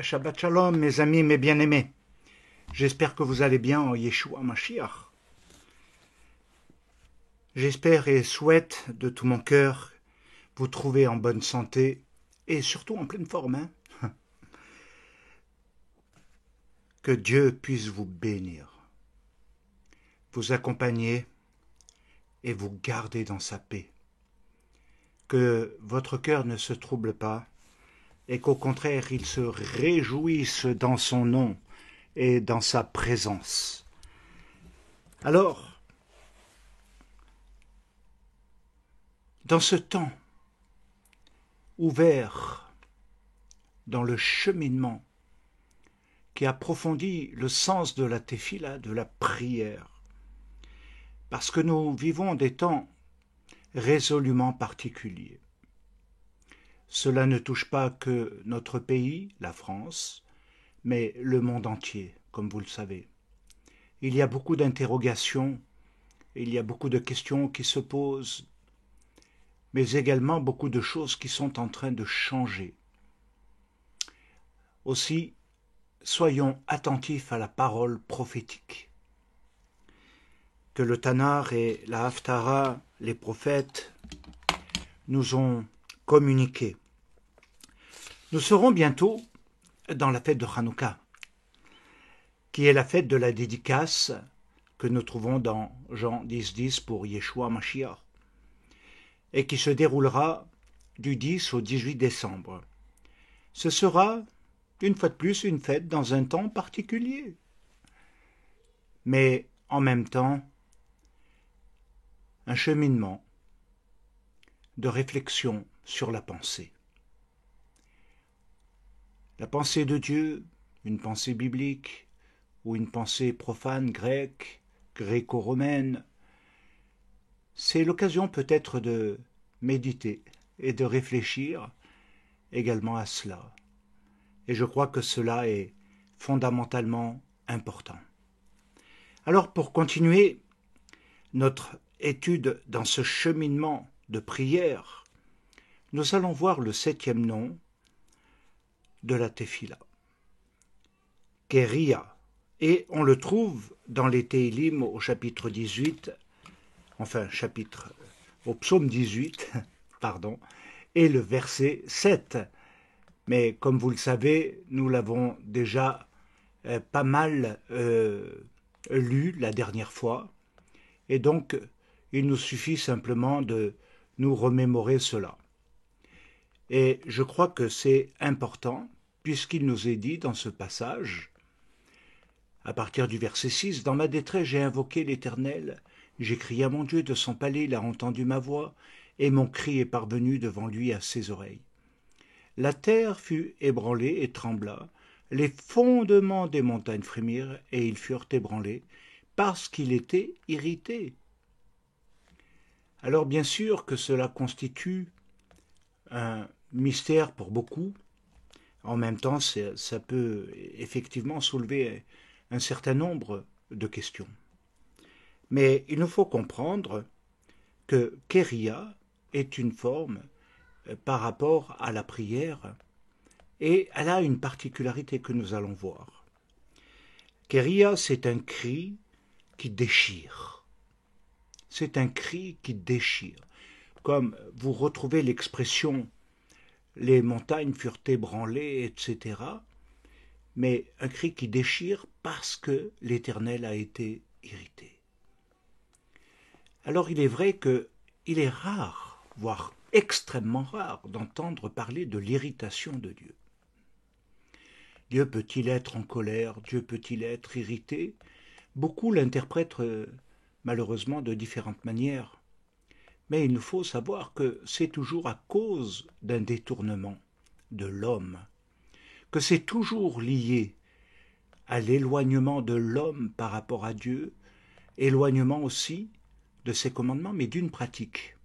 Shabbat Shalom, mes amis, mes bien-aimés. J'espère que vous allez bien en Yeshua Mashiach. J'espère et souhaite de tout mon cœur vous trouver en bonne santé et surtout en pleine forme. Que Dieu puisse vous bénir, vous accompagner et vous garder dans sa paix. Que votre cœur ne se trouble pas et qu'au contraire il se réjouisse dans son nom et dans sa présence. Alors, dans ce temps ouvert dans le cheminement qui approfondit le sens de la tefila, de la prière, parce que nous vivons des temps résolument particuliers. Cela ne touche pas que notre pays, la France, mais le monde entier, comme vous le savez. Il y a beaucoup d'interrogations, il y a beaucoup de questions qui se posent, mais également beaucoup de choses qui sont en train de changer. Aussi, soyons attentifs à la parole prophétique que le Tanar et la Haftara, les prophètes, nous ont communiqué. Nous serons bientôt dans la fête de Hanouka, qui est la fête de la dédicace que nous trouvons dans Jean 10.10 pour Yeshua Mashiach, et qui se déroulera du 10 au 18 décembre. Ce sera, une fois de plus, une fête dans un temps particulier, mais en même temps, un cheminement de réflexion sur la pensée. La pensée de Dieu, une pensée biblique ou une pensée profane grecque, gréco-romaine, c'est l'occasion peut-être de méditer et de réfléchir également à cela. Et je crois que cela est fondamentalement important. Alors pour continuer notre étude dans ce cheminement de prière, nous allons voir le 7e nom de la Tefila, Keria, et on le trouve dans les Teilim au chapitre 18, au psaume 18, pardon, et le verset 7. Mais comme vous le savez, nous l'avons déjà pas mal lu la dernière fois, et donc il nous suffit simplement de nous remémorer cela. Et je crois que c'est important, puisqu'il nous est dit dans ce passage, à partir du verset 6, « Dans ma détresse j'ai invoqué l'Éternel, j'ai crié à mon Dieu de son palais, il a entendu ma voix, et mon cri est parvenu devant lui à ses oreilles. La terre fut ébranlée et trembla, les fondements des montagnes frémirent, et ils furent ébranlés, parce qu'il était irrité. » Alors bien sûr que cela constitue un mystère pour beaucoup. En même temps, ça peut effectivement soulever un certain nombre de questions. Mais il nous faut comprendre que Keria est une forme par rapport à la prière et elle a une particularité que nous allons voir. Keria, c'est un cri qui déchire. C'est un cri qui déchire. Comme vous retrouvez l'expression « les montagnes furent ébranlées », etc., mais un cri qui déchire parce que l'Éternel a été irrité. Alors il est vrai qu'il est rare, voire extrêmement rare, d'entendre parler de l'irritation de Dieu. Dieu peut-il être en colère? Dieu peut-il être irrité? Beaucoup l'interprètent malheureusement de différentes manières. Mais il nous faut savoir que c'est toujours à cause d'un détournement de l'homme, que c'est toujours lié à l'éloignement de l'homme par rapport à Dieu, éloignement aussi de ses commandements, mais d'une pratique,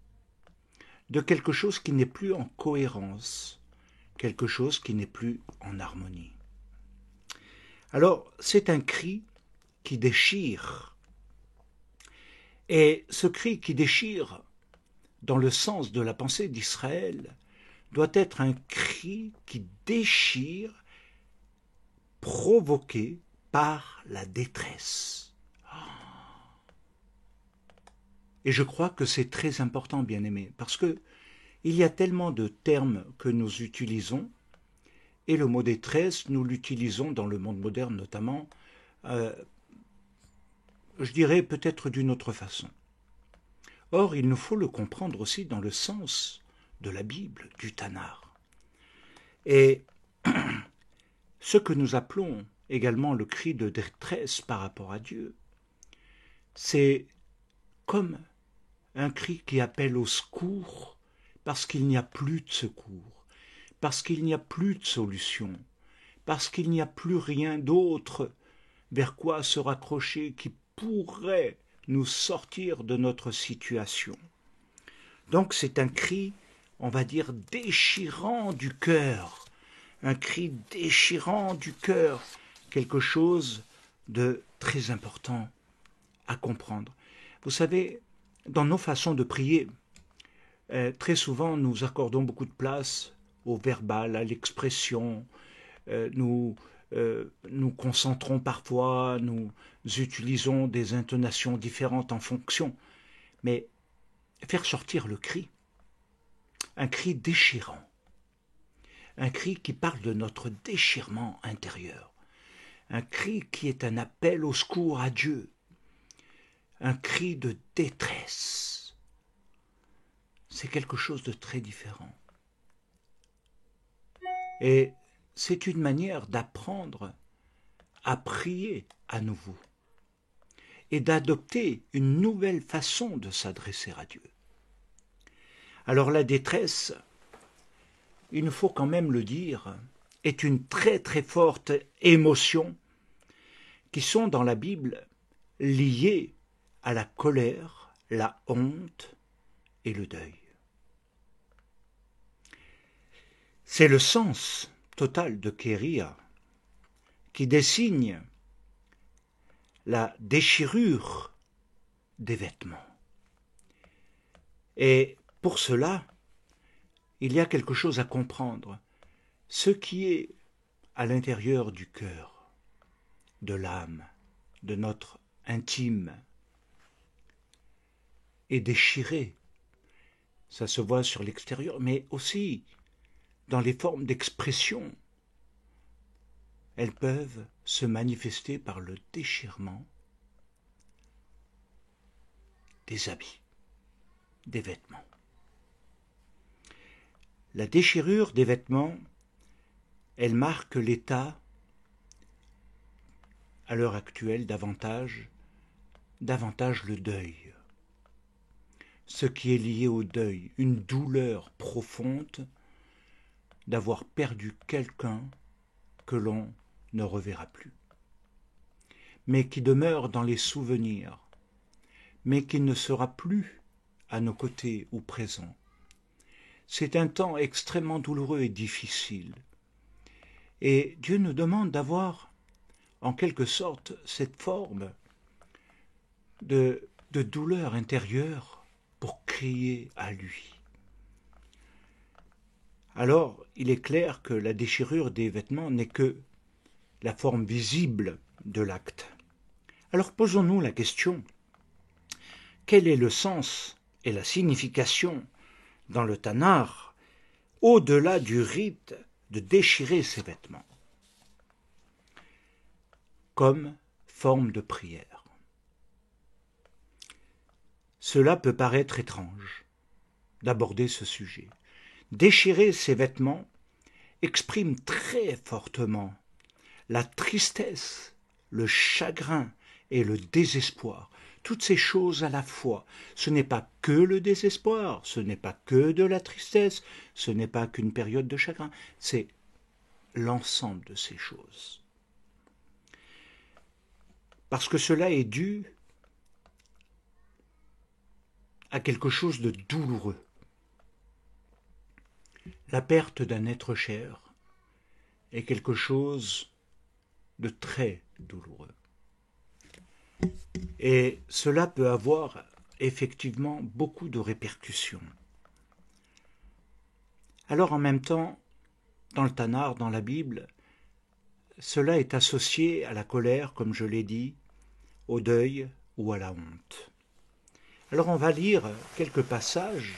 de quelque chose qui n'est plus en cohérence, quelque chose qui n'est plus en harmonie. Alors, c'est un cri qui déchire. Et ce cri qui déchire, dans le sens de la pensée d'Israël, doit être un cri qui déchire provoquée par la détresse. Et je crois que c'est très important, bien-aimés, parce que il y a tellement de termes que nous utilisons, et le mot détresse, nous l'utilisons dans le monde moderne notamment, je dirais peut-être d'une autre façon. Or, il nous faut le comprendre aussi dans le sens de la Bible, du Tanakh. Et ce que nous appelons également le cri de détresse par rapport à Dieu, c'est comme un cri qui appelle au secours parce qu'il n'y a plus de secours, parce qu'il n'y a plus de solution, parce qu'il n'y a plus rien d'autre vers quoi se raccrocher qui pourrait nous sortir de notre situation. Donc c'est un cri, on va dire, déchirant du cœur, un cri déchirant du cœur, quelque chose de très important à comprendre. Vous savez, dans nos façons de prier, très souvent nous accordons beaucoup de place au verbal, à l'expression, nous concentrons parfois, nous utilisons des intonations différentes en fonction, mais faire sortir le cri, un cri déchirant, un cri qui parle de notre déchirement intérieur, un cri qui est un appel au secours à Dieu, un cri de détresse. C'est quelque chose de très différent. Et c'est une manière d'apprendre à prier à nouveau et d'adopter une nouvelle façon de s'adresser à Dieu. Alors la détresse, il nous faut quand même le dire, est une très très forte émotion qui sont dans la Bible liées à la colère, la honte et le deuil. C'est le sens total de Kéria qui désigne la déchirure des vêtements. Et pour cela, il y a quelque chose à comprendre, ce qui est à l'intérieur du cœur, de l'âme, de notre intime, est déchiré. Ça se voit sur l'extérieur, mais aussi dans les formes d'expression. Elles peuvent se manifester par le déchirement des habits, des vêtements. La déchirure des vêtements, elle marque l'état, à l'heure actuelle, davantage le deuil. Ce qui est lié au deuil, une douleur profonde d'avoir perdu quelqu'un que l'on ne reverra plus, mais qui demeure dans les souvenirs, mais qui ne sera plus à nos côtés ou présent. C'est un temps extrêmement douloureux et difficile. Et Dieu nous demande d'avoir, en quelque sorte, cette forme de douleur intérieure pour crier à lui. Alors, il est clair que la déchirure des vêtements n'est que la forme visible de l'acte. Alors posons-nous la question, quel est le sens et la signification dans le Tanakh, au-delà du rite de déchirer ses vêtements, comme forme de prière? Cela peut paraître étrange d'aborder ce sujet. Déchirer ses vêtements exprime très fortement la tristesse, le chagrin et le désespoir. Toutes ces choses à la fois. Ce n'est pas que le désespoir, ce n'est pas que de la tristesse, ce n'est pas qu'une période de chagrin, c'est l'ensemble de ces choses. Parce que cela est dû à quelque chose de douloureux. La perte d'un être cher est quelque chose de très douloureux. Et cela peut avoir effectivement beaucoup de répercussions. Alors en même temps, dans le Tanakh, dans la Bible, cela est associé à la colère, comme je l'ai dit, au deuil ou à la honte. Alors on va lire quelques passages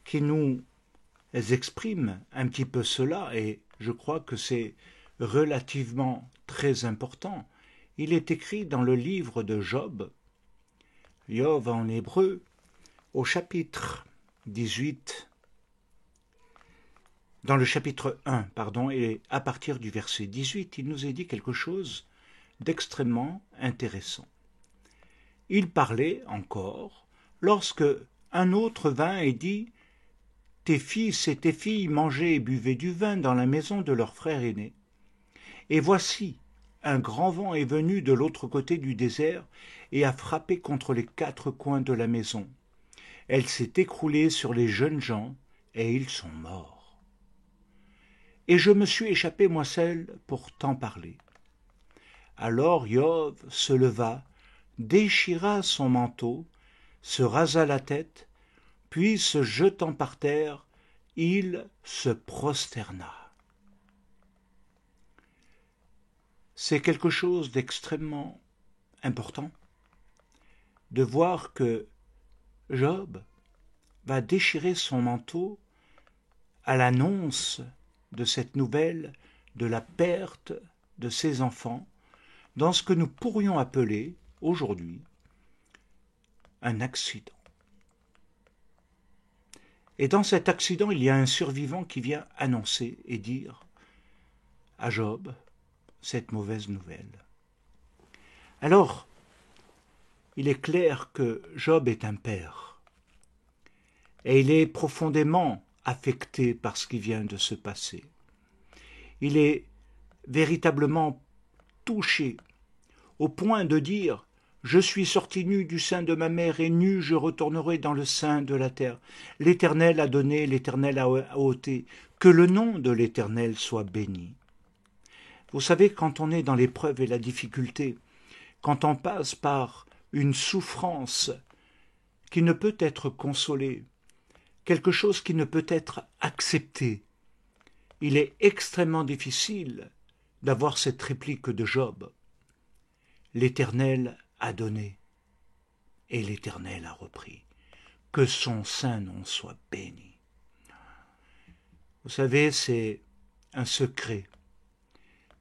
qui nous expriment un petit peu cela, et je crois que c'est relativement très important. Il est écrit dans le livre de Job, Yov en hébreu, au chapitre 18, dans le chapitre 1, et à partir du verset 18, il nous est dit quelque chose d'extrêmement intéressant. Il parlait encore lorsque un autre vint et dit « Tes fils et tes filles mangeaient et buvaient du vin dans la maison de leur frère aîné. Et voici, un grand vent est venu de l'autre côté du désert et a frappé contre les 4 coins de la maison. Elle s'est écroulée sur les jeunes gens et ils sont morts. Et je me suis échappé moi seul pour t'en parler. » Alors Yov se leva, déchira son manteau, se rasa la tête, puis se jetant par terre, il se prosterna. C'est quelque chose d'extrêmement important de voir que Job va déchirer son manteau à l'annonce de cette nouvelle de la perte de ses enfants dans ce que nous pourrions appeler aujourd'hui un accident. Et dans cet accident, il y a un survivant qui vient annoncer et dire à Job cette mauvaise nouvelle. Alors, il est clair que Job est un père et il est profondément affecté par ce qui vient de se passer. Il est véritablement touché au point de dire « Je suis sorti nu du sein de ma mère et nu je retournerai dans le sein de la terre. L'Éternel a donné, l'Éternel a ôté. Que le nom de l'Éternel soit béni. » Vous savez, quand on est dans l'épreuve et la difficulté, quand on passe par une souffrance qui ne peut être consolée, quelque chose qui ne peut être accepté, il est extrêmement difficile d'avoir cette réplique de Job. L'Éternel a donné et l'Éternel a repris. Que son saint nom soit béni. Vous savez, c'est un secret,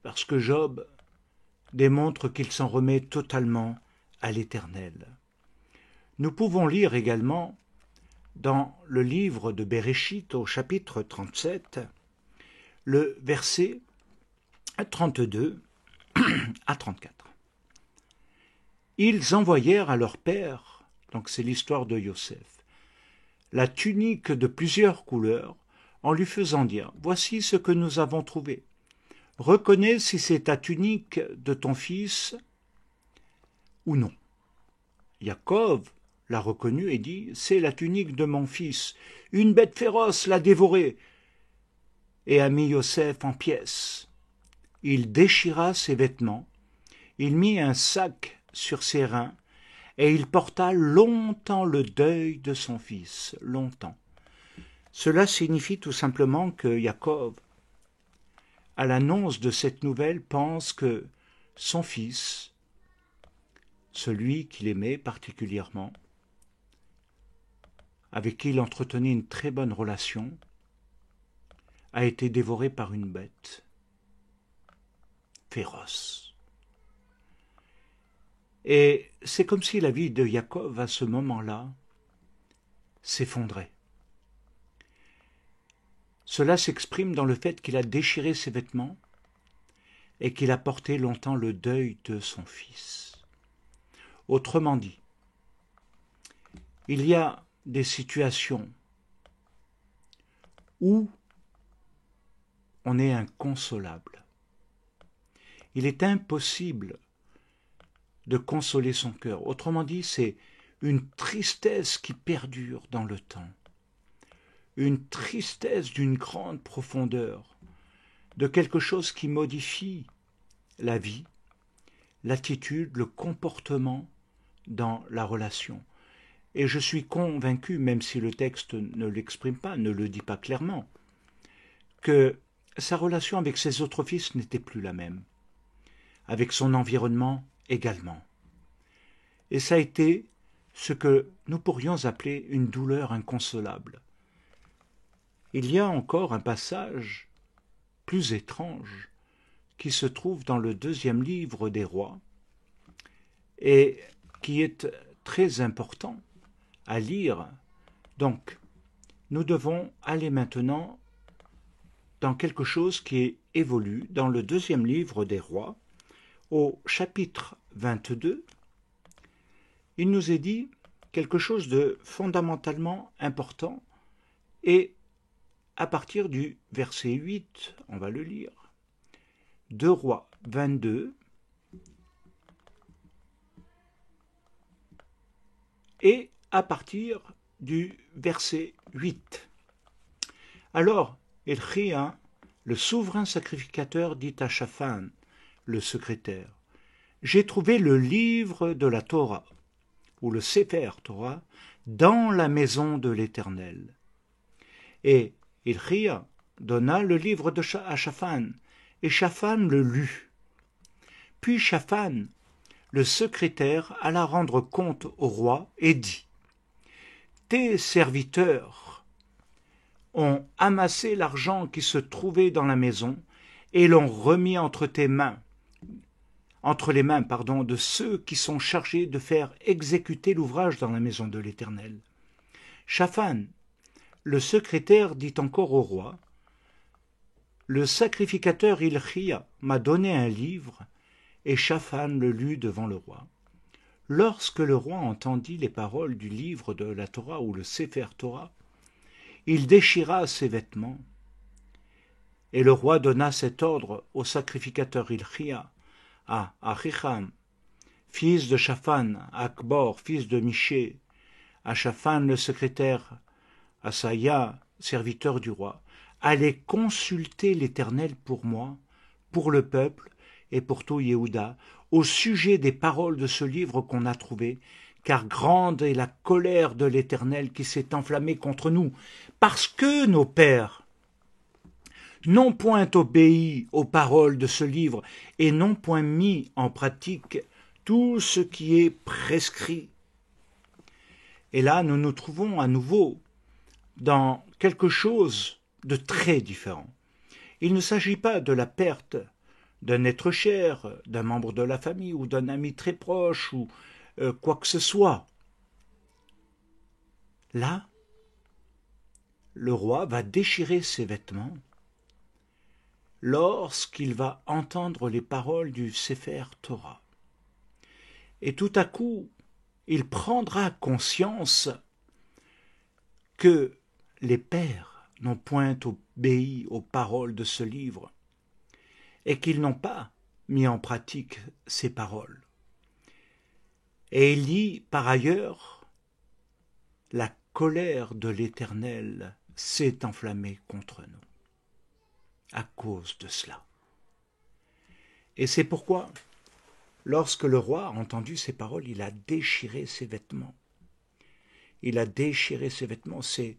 parce que Job démontre qu'il s'en remet totalement à l'Éternel. Nous pouvons lire également dans le livre de Béréchit au chapitre 37, le verset 32 à 34. Ils envoyèrent à leur père, donc c'est l'histoire de Yosef, la tunique de plusieurs couleurs, en lui faisant dire « Voici ce que nous avons trouvé. Reconnais si c'est ta tunique de ton fils ou non. » Yaakov l'a reconnue et dit « C'est la tunique de mon fils. Une bête féroce l'a dévorée. » Et a mis Yosef en pièces. Il déchira ses vêtements, il mit un sac sur ses reins, et il porta longtemps le deuil de son fils, longtemps. Cela signifie tout simplement que Yaakov, à l'annonce de cette nouvelle, pense que son fils, celui qu'il aimait particulièrement, avec qui il entretenait une très bonne relation, a été dévoré par une bête féroce. Et c'est comme si la vie de Yaakov, à ce moment-là, s'effondrait. Cela s'exprime dans le fait qu'il a déchiré ses vêtements et qu'il a porté longtemps le deuil de son fils. Autrement dit, il y a des situations où on est inconsolable. Il est impossible de consoler son cœur. Autrement dit, c'est une tristesse qui perdure dans le temps. Une tristesse d'une grande profondeur, de quelque chose qui modifie la vie, l'attitude, le comportement dans la relation. Et je suis convaincu, même si le texte ne l'exprime pas, ne le dit pas clairement, que sa relation avec ses autres fils n'était plus la même. avec son environnement également. Et ça a été ce que nous pourrions appeler une douleur inconsolable. Il y a encore un passage plus étrange qui se trouve dans le 2e livre des rois et qui est très important à lire. Donc, nous devons aller maintenant dans quelque chose qui évolue dans le 2e livre des rois, au chapitre 22. Il nous est dit quelque chose de fondamentalement important et à partir du verset 8, on va le lire. 2 Rois 22 et à partir du verset 8. Alors, Hilchia, le souverain sacrificateur, dit à Shaphan, le secrétaire, « J'ai trouvé le livre de la Torah, ou le Sefer Torah, dans la maison de l'Éternel. » Et Hilchia donna le livre à Shaphan, et Shaphan le lut. Puis Shaphan, le secrétaire, alla rendre compte au roi et dit, « Tes serviteurs ont amassé l'argent qui se trouvait dans la maison et l'ont remis entre les mains de ceux qui sont chargés de faire exécuter l'ouvrage dans la maison de l'Éternel. » Shaphan, le secrétaire, dit encore au roi, « Le sacrificateur Hilchia m'a donné un livre, et Shaphan le lut devant le roi. Lorsque le roi entendit les paroles du livre de la Torah ou le Sefer Torah, il déchira ses vêtements. Et le roi donna cet ordre au sacrificateur Hilchia, à Achicham, fils de Shaphan, à Akbor, fils de Miché, à Shaphan le secrétaire, à Saïa, serviteur du roi, allez consulter l'Éternel pour moi, pour le peuple et pour tout Yehuda, au sujet des paroles de ce livre qu'on a trouvé, car grande est la colère de l'Éternel qui s'est enflammée contre nous, parce que nos pères n'ont point obéi aux paroles de ce livre et n'ont point mis en pratique tout ce qui est prescrit. » Et là, nous nous trouvons à nouveau dans quelque chose de très différent. Il ne s'agit pas de la perte d'un être cher, d'un membre de la famille ou d'un ami très proche ou quoi que ce soit. Là, le roi va déchirer ses vêtements lorsqu'il va entendre les paroles du Sefer Torah. Et tout à coup, il prendra conscience que les pères n'ont point obéi aux paroles de ce livre et qu'ils n'ont pas mis en pratique ces paroles. Et il dit par ailleurs, la colère de l'Éternel s'est enflammée contre nous à cause de cela. Et c'est pourquoi, lorsque le roi a entendu ces paroles, il a déchiré ses vêtements. Il a déchiré ses vêtements, c'est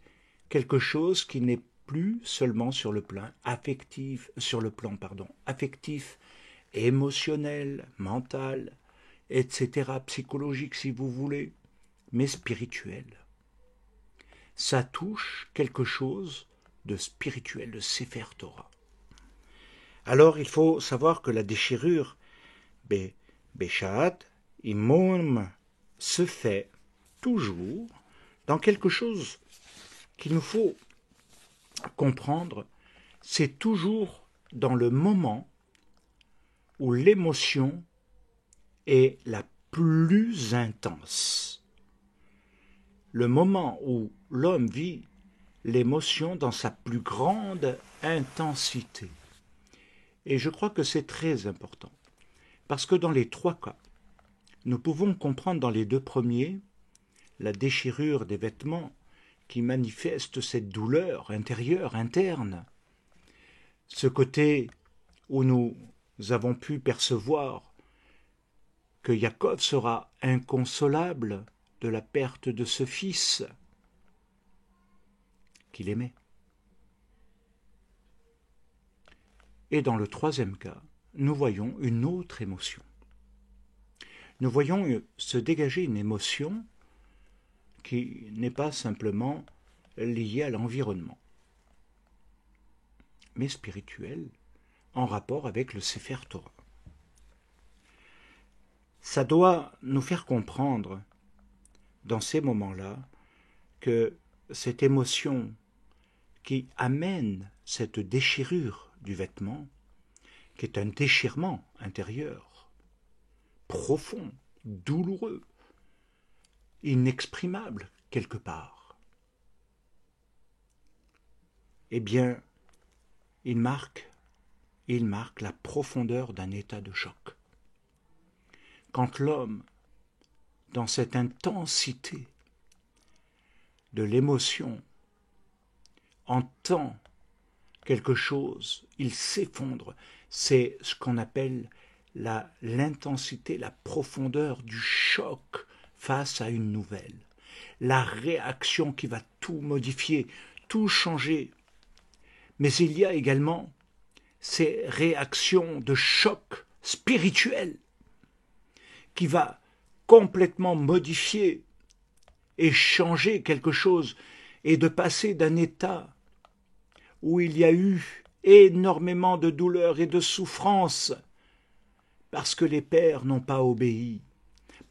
quelque chose qui n'est plus seulement sur le plan affectif, émotionnel, mental, etc., psychologique si vous voulez, mais spirituel. Ça touche quelque chose de spirituel, de Sefer Torah. Alors il faut savoir que la déchirure, Beshat, Imom, se fait toujours dans quelque chose qu'il nous faut comprendre, c'est toujours dans le moment où l'émotion est la plus intense. Le moment où l'homme vit l'émotion dans sa plus grande intensité. Et je crois que c'est très important, parce que dans les 3 cas, nous pouvons comprendre dans les 2 premiers la déchirure des vêtements qui manifeste cette douleur intérieure, interne. Ce côté où nous avons pu percevoir que Jacob sera inconsolable de la perte de ce fils qu'il aimait. Et dans le 3e cas, nous voyons une autre émotion. Nous voyons se dégager une émotion qui n'est pas simplement liée à l'environnement, mais spirituelle, en rapport avec le Sefer Torah. Ça doit nous faire comprendre, dans ces moments-là, que cette émotion qui amène cette déchirure du vêtement, qui est un déchirement intérieur, profond, douloureux, inexprimable quelque part, eh bien, il marque la profondeur d'un état de choc. Quand l'homme, dans cette intensité de l'émotion, entend quelque chose, il s'effondre. C'est ce qu'on appelle l'intensité, la profondeur du choc face à une nouvelle. La réaction qui va tout modifier, tout changer. Mais il y a également ces réactions de choc spirituel qui va complètement modifier et changer quelque chose, et de passer d'un état où il y a eu énormément de douleur et de souffrance parce que les pères n'ont pas obéi,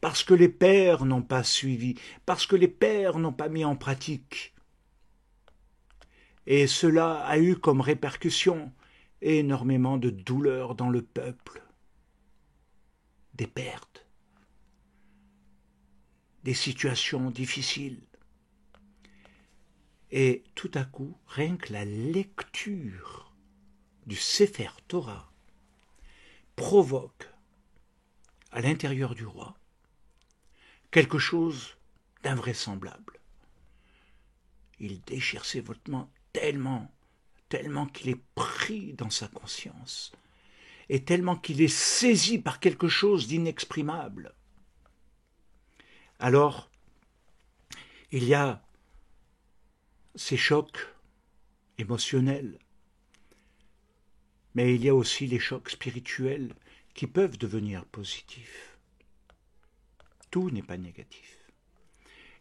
parce que les pères n'ont pas suivi, parce que les pères n'ont pas mis en pratique. Et cela a eu comme répercussion énormément de douleur dans le peuple, des pertes, des situations difficiles. Et tout à coup, rien que la lecture du Sefer Torah provoque à l'intérieur du roi quelque chose d'invraisemblable. Il déchire ses vêtements tellement qu'il est pris dans sa conscience, et tellement qu'il est saisi par quelque chose d'inexprimable. Alors, il y a ces chocs émotionnels, mais il y a aussi les chocs spirituels qui peuvent devenir positifs. Tout n'est pas négatif.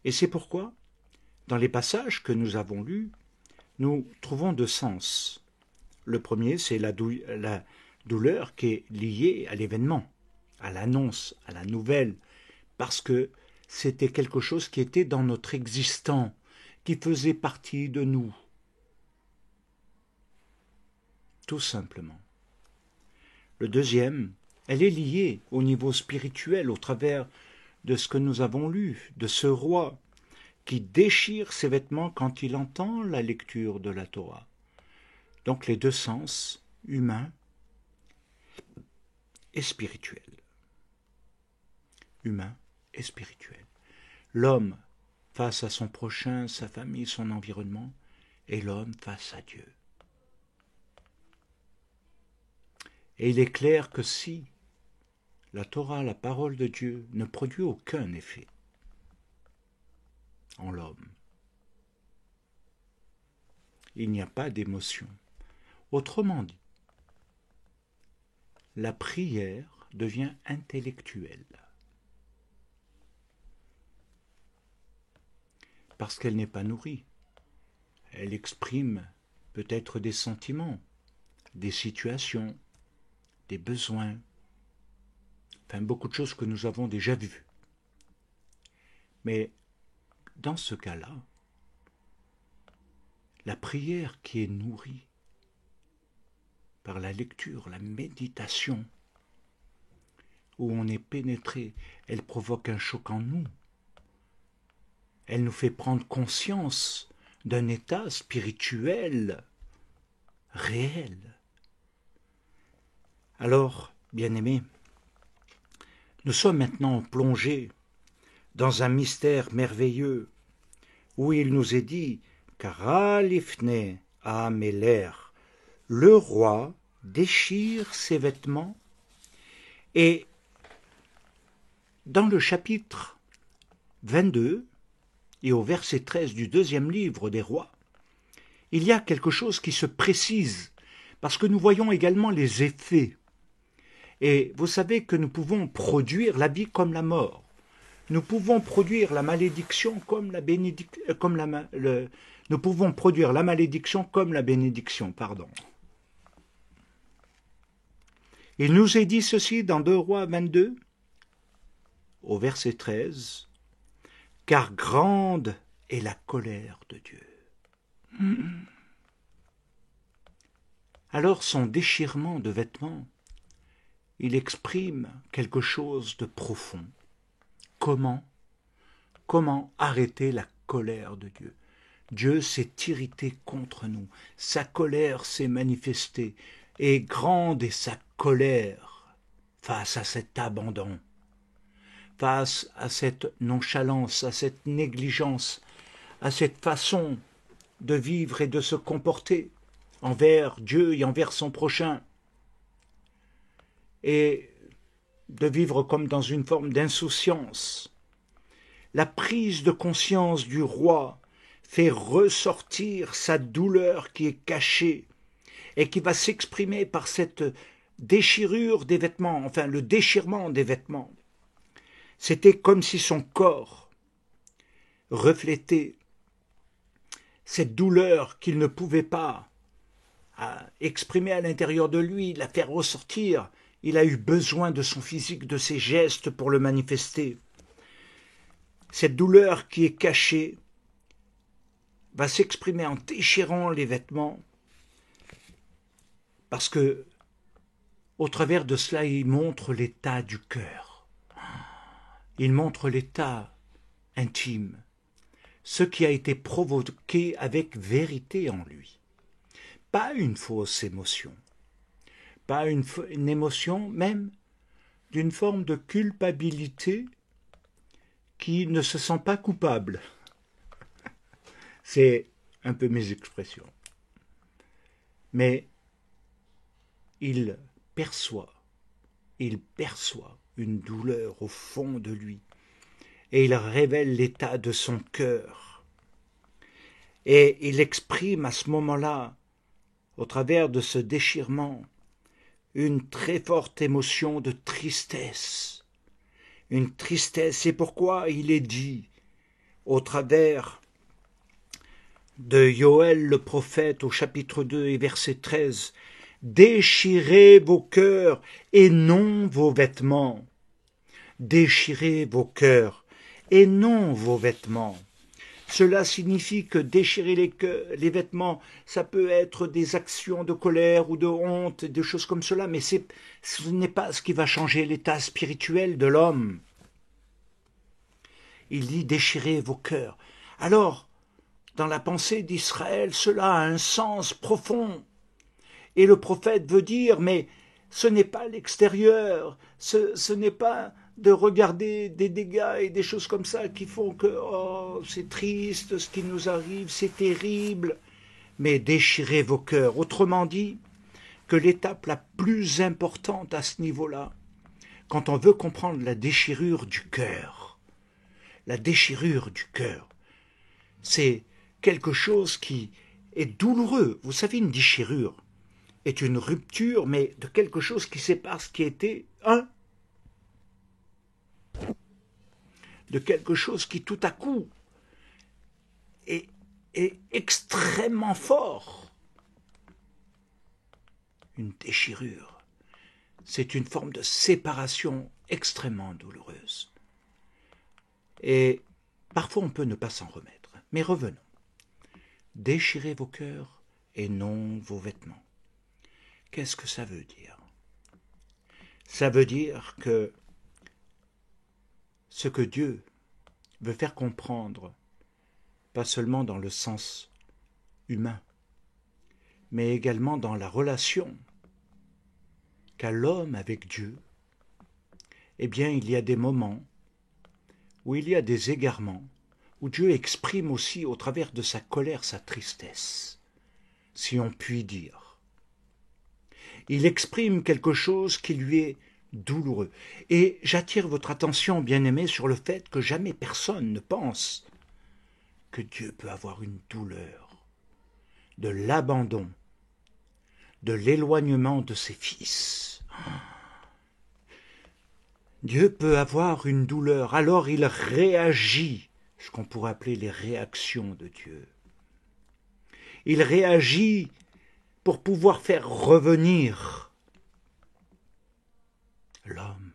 Et c'est pourquoi, dans les passages que nous avons lus, nous trouvons deux sens. Le premier, c'est la douleur qui est liée à l'événement, à l'annonce, à la nouvelle, parce que c'était quelque chose qui était dans notre existence, qui faisait partie de nous. Tout simplement. Le deuxième, elle est liée au niveau spirituel, au travers de ce que nous avons lu, de ce roi qui déchire ses vêtements quand il entend la lecture de la Torah. Donc les deux sens, humain et spirituel. Humain et spirituel. L'homme face à son prochain, sa famille, son environnement, et l'homme face à Dieu. Et il est clair que si la Torah, la parole de Dieu, ne produit aucun effet en l'homme, il n'y a pas d'émotion. Autrement dit, la prière devient intellectuelle. Parce qu'elle n'est pas nourrie. Elle exprime peut-être des sentiments, des situations, des besoins, enfin beaucoup de choses que nous avons déjà vues. Mais dans ce cas-là, la prière qui est nourrie par la lecture, la méditation, où on est pénétré, elle provoque un choc en nous. Elle nous fait prendre conscience d'un état spirituel réel. Alors, bien-aimés, nous sommes maintenant plongés dans un mystère merveilleux où il nous est dit Kara lifne Améler, le roi déchire ses vêtements, et dans le chapitre 22 et au verset 13 du deuxième livre des rois, il y a quelque chose qui se précise, parce que nous voyons également les effets Et vous savez que nous pouvons produire la vie comme la mort. Nous pouvons produire la malédiction comme la bénédiction, nous pouvons produire la malédiction comme la bénédiction, pardon. Il nous est dit ceci dans 2 Rois 22, au verset 13, « Car grande est la colère de Dieu. » Alors son déchirement de vêtements, il exprime quelque chose de profond. Comment arrêter la colère de Dieu? Dieu s'est irrité contre nous, sa colère s'est manifestée, et grande est sa colère face à cet abandon, face à cette nonchalance, à cette négligence, à cette façon de vivre et de se comporter envers Dieu et envers son prochain, et de vivre comme dans une forme d'insouciance. La prise de conscience du roi fait ressortir sa douleur qui est cachée et qui va s'exprimer par cette déchirure des vêtements, enfin le déchirement des vêtements. C'était comme si son corps reflétait cette douleur qu'il ne pouvait pas exprimer à l'intérieur de lui, la faire ressortir. Il a eu besoin de son physique, de ses gestes pour le manifester. Cette douleur qui est cachée va s'exprimer en déchirant les vêtements, parce que, au travers de cela, il montre l'état du cœur. Il montre l'état intime, ce qui a été provoqué avec vérité en lui. Pas une fausse émotion, pas une émotion même d'une forme de culpabilité qui ne se sent pas coupable. C'est un peu mes expressions. Mais il perçoit une douleur au fond de lui, et il révèle l'état de son cœur. Et il exprime à ce moment-là, au travers de ce déchirement, une très forte émotion de tristesse. Une tristesse, c'est pourquoi il est dit, au travers de Joël le prophète au chapitre 2 et verset 13, « Déchirez vos cœurs et non vos vêtements. Déchirez vos cœurs et non vos vêtements. » Cela signifie que déchirer les vêtements, ça peut être des actions de colère ou de honte, des choses comme cela, mais ce n'est pas ce qui va changer l'état spirituel de l'homme. Il dit « déchirez vos cœurs ». Alors, dans la pensée d'Israël, cela a un sens profond. Et le prophète veut dire, mais ce n'est pas l'extérieur, ce n'est pas de regarder des dégâts et des choses comme ça qui font que oh, c'est triste ce qui nous arrive, c'est terrible, mais déchirez vos cœurs. Autrement dit, que l'étape la plus importante à ce niveau-là, quand on veut comprendre la déchirure du cœur, c'est quelque chose qui est douloureux. Vous savez, une déchirure est une rupture, mais de quelque chose qui sépare ce qui était un, de quelque chose qui tout à coup est extrêmement fort. Une déchirure, c'est une forme de séparation extrêmement douloureuse. Et parfois on peut ne pas s'en remettre. Mais revenons. Déchirez vos cœurs et non vos vêtements. Qu'est-ce que ça veut dire? Ça veut dire que ce que Dieu veut faire comprendre, pas seulement dans le sens humain, mais également dans la relation qu'a l'homme avec Dieu, eh bien il y a des moments où il y a des égarements, où Dieu exprime aussi au travers de sa colère sa tristesse, si on peut dire. Il exprime quelque chose qui lui est douloureux. Et j'attire votre attention, bien-aimés, sur le fait que jamais personne ne pense que Dieu peut avoir une douleur de l'abandon, de l'éloignement de ses fils. Dieu peut avoir une douleur, alors il réagit, ce qu'on pourrait appeler les réactions de Dieu. Il réagit pour pouvoir faire revenir l'homme,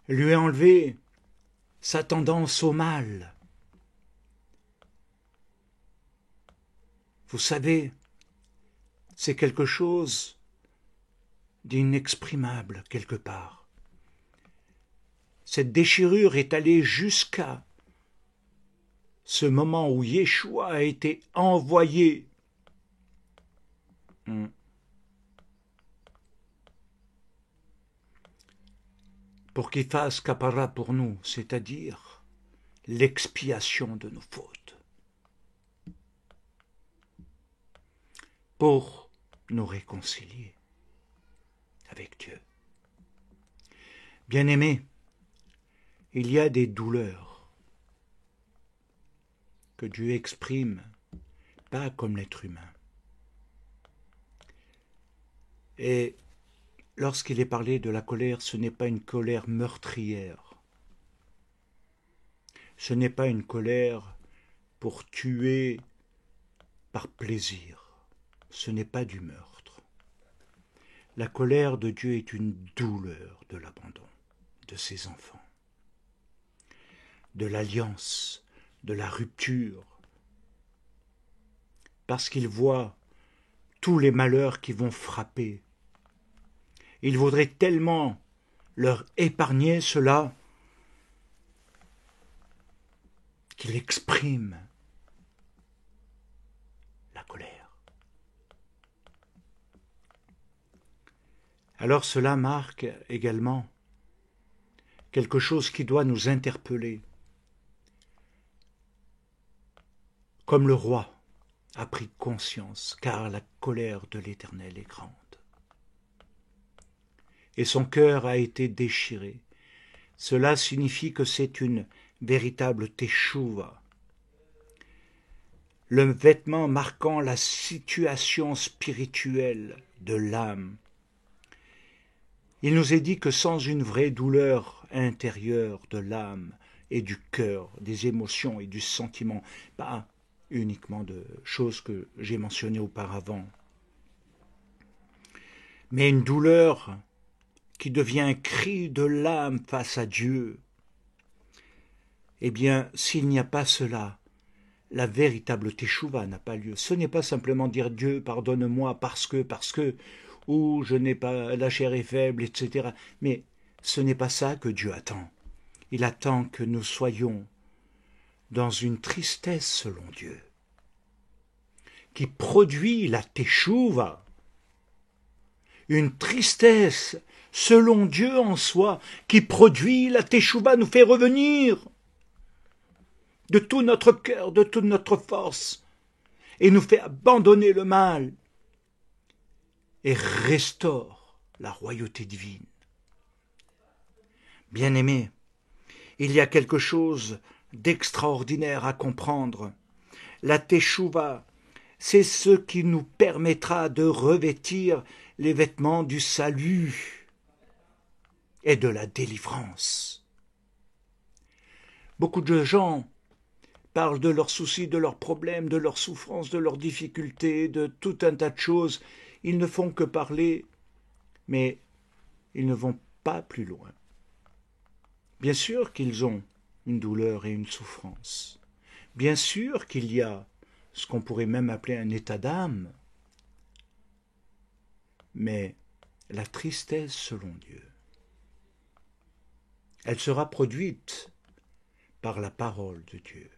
lui enlever sa tendance au mal. Vous savez, c'est quelque chose d'inexprimable quelque part. Cette déchirure est allée jusqu'à ce moment où Yeshua a été envoyé pour qu'il fasse capara pour nous, c'est-à-dire l'expiation de nos fautes, pour nous réconcilier avec Dieu. Bien-aimés, il y a des douleurs que Dieu exprime, pas comme l'être humain. Et lorsqu'il est parlé de la colère, ce n'est pas une colère meurtrière. Ce n'est pas une colère pour tuer par plaisir. Ce n'est pas du meurtre. La colère de Dieu est une douleur de l'abandon de ses enfants, de l'alliance, de la rupture, parce qu'il voit tous les malheurs qui vont frapper. Il voudrait tellement leur épargner cela qu'il exprime la colère. Alors cela marque également quelque chose qui doit nous interpeller. Comme le roi a pris conscience, car la colère de l'Éternel est grande. Et son cœur a été déchiré. Cela signifie que c'est une véritable teshuva, le vêtement marquant la situation spirituelle de l'âme. Il nous est dit que sans une vraie douleur intérieure de l'âme et du cœur, des émotions et du sentiment, pas uniquement de choses que j'ai mentionnées auparavant, mais une douleur qui devient un cri de l'âme face à Dieu, eh bien, s'il n'y a pas cela, la véritable teshuva n'a pas lieu. Ce n'est pas simplement dire Dieu, pardonne-moi parce que, ou je n'ai pas, la chair est faible, etc. Mais ce n'est pas ça que Dieu attend. Il attend que nous soyons dans une tristesse selon Dieu, qui produit la teshuva, une tristesse selon Dieu en soi, qui produit la teshuva, nous fait revenir de tout notre cœur, de toute notre force, et nous fait abandonner le mal, et restaure la royauté divine. Bien-aimés, il y a quelque chose d'extraordinaire à comprendre. La teshuva, c'est ce qui nous permettra de revêtir les vêtements du salut et de la délivrance. Beaucoup de gens parlent de leurs soucis, de leurs problèmes, de leurs souffrances, de leurs difficultés, de tout un tas de choses. Ils ne font que parler, mais ils ne vont pas plus loin. Bien sûr qu'ils ont une douleur et une souffrance. Bien sûr qu'il y a ce qu'on pourrait même appeler un état d'âme. Mais la tristesse selon Dieu, elle sera produite par la parole de Dieu.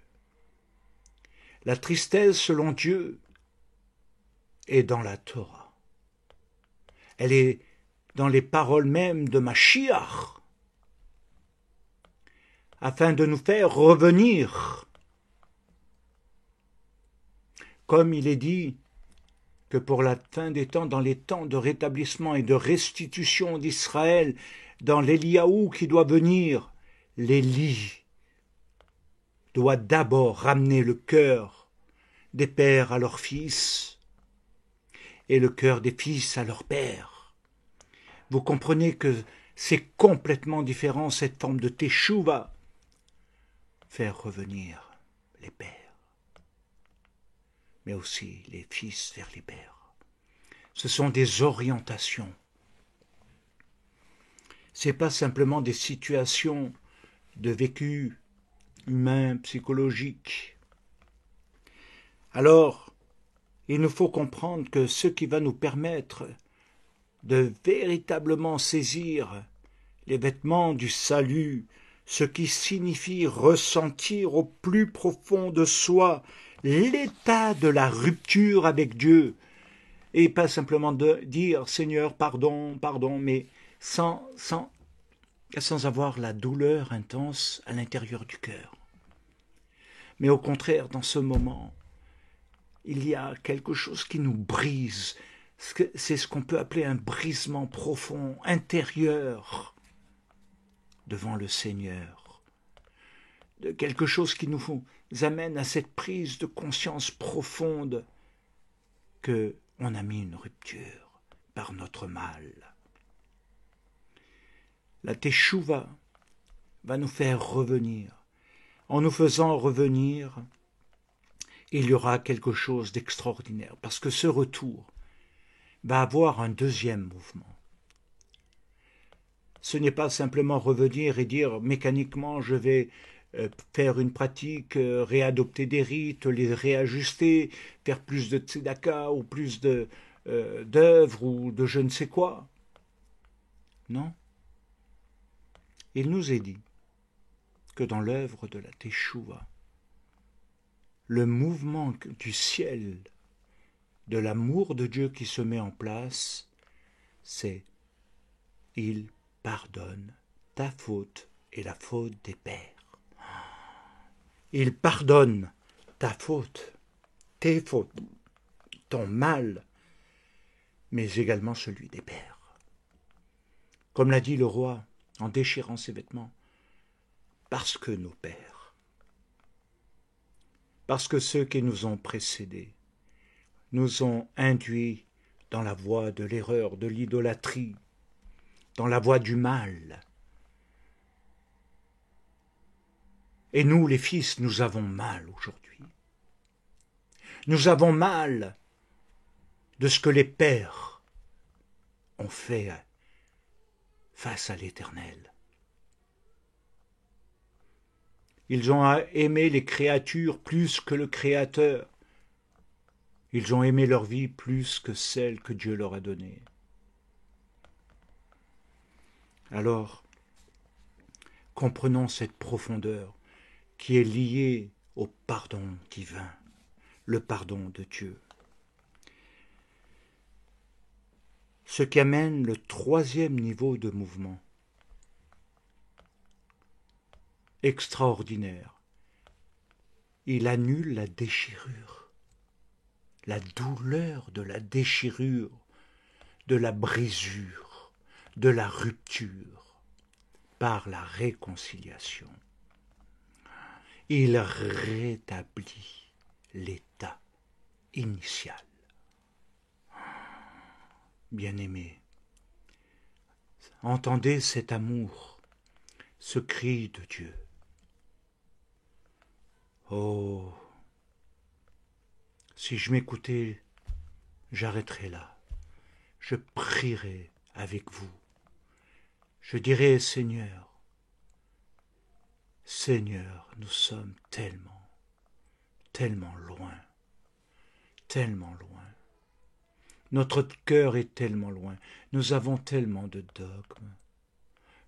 La tristesse selon Dieu est dans la Torah. Elle est dans les paroles mêmes de Mashiach, afin de nous faire revenir. Comme il est dit que pour la fin des temps, dans les temps de rétablissement et de restitution d'Israël, dans l'Eliaou qui doit venir, l'Élie doit d'abord ramener le cœur des pères à leurs fils et le cœur des fils à leurs pères. Vous comprenez que C'est complètement différent, cette forme de teshuva. Faire revenir les pères, mais aussi les fils vers les pères. Ce sont des orientations. Ce n'est pas simplement des situations de vécu humain, psychologique. Alors, il nous faut comprendre que ce qui va nous permettre de véritablement saisir les vêtements du salut, ce qui signifie ressentir au plus profond de soi l'état de la rupture avec Dieu, et pas simplement de dire Seigneur, pardon, pardon, mais sans avoir la douleur intense à l'intérieur du cœur. Mais au contraire, dans ce moment, il y a quelque chose qui nous brise. C'est ce qu'on peut appeler un brisement profond, intérieur, devant le Seigneur. De quelque chose qui nous amène à cette prise de conscience profonde qu'on a mis une rupture par notre mal. La teshuva va nous faire revenir. En nous faisant revenir, il y aura quelque chose d'extraordinaire, parce que ce retour va avoir un deuxième mouvement. Ce n'est pas simplement revenir et dire mécaniquement je vais faire une pratique, réadopter des rites, les réajuster, faire plus de tzedaka ou plus d'œuvres ou de je ne sais quoi. Non. Il nous est dit que dans l'œuvre de la Teshuva, le mouvement du ciel, de l'amour de Dieu qui se met en place, c'est « Il pardonne ta faute et la faute des pères. » Il pardonne ta faute, tes fautes, ton mal, mais également celui des pères. Comme l'a dit le roi en déchirant ses vêtements, parce que nos pères, parce que ceux qui nous ont précédés nous ont induits dans la voie de l'erreur, de l'idolâtrie, dans la voie du mal. Et nous, les fils, nous avons mal aujourd'hui. Nous avons mal de ce que les pères ont fait face à l'Éternel. Ils ont aimé les créatures plus que le Créateur. Ils ont aimé leur vie plus que celle que Dieu leur a donnée. Alors, comprenons cette profondeur qui est liée au pardon divin, le pardon de Dieu. Ce qui amène le troisième niveau de mouvement. Extraordinaire. Il annule la déchirure, la douleur de la déchirure, de la brisure, de la rupture, par la réconciliation. Il rétablit l'état initial. Bien-aimés, entendez cet amour, ce cri de Dieu. Oh, si je m'écoutais, j'arrêterais là. Je prierai avec vous. Je dirai, Seigneur, Seigneur, nous sommes tellement, tellement loin, tellement loin. Notre cœur est tellement loin. Nous avons tellement de dogmes.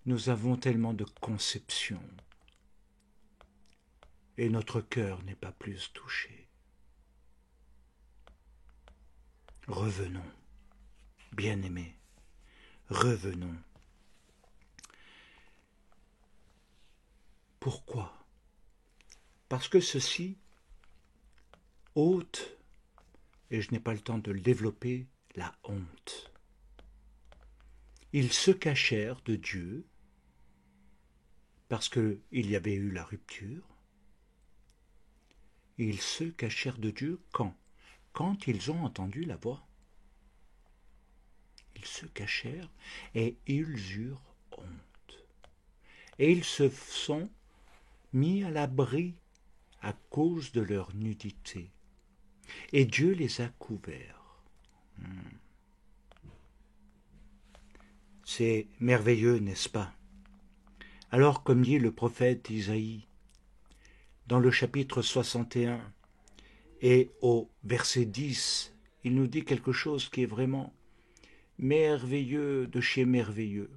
Nous avons tellement de conceptions. Et notre cœur n'est pas plus touché. Revenons, bien-aimés, revenons. Pourquoi? Parce que ceci ôte, et je n'ai pas le temps de le développer, la honte. Ils se cachèrent de Dieu parce qu'il y avait eu la rupture. Ils se cachèrent de Dieu quand? Quand ils ont entendu la voix. Ils se cachèrent et ils eurent honte. Et ils se sont mis à l'abri à cause de leur nudité. Et Dieu les a couverts. C'est merveilleux, n'est-ce pas? Alors, comme dit le prophète Isaïe, dans le chapitre 61 et au verset 10, il nous dit quelque chose qui est vraiment merveilleux de chez merveilleux.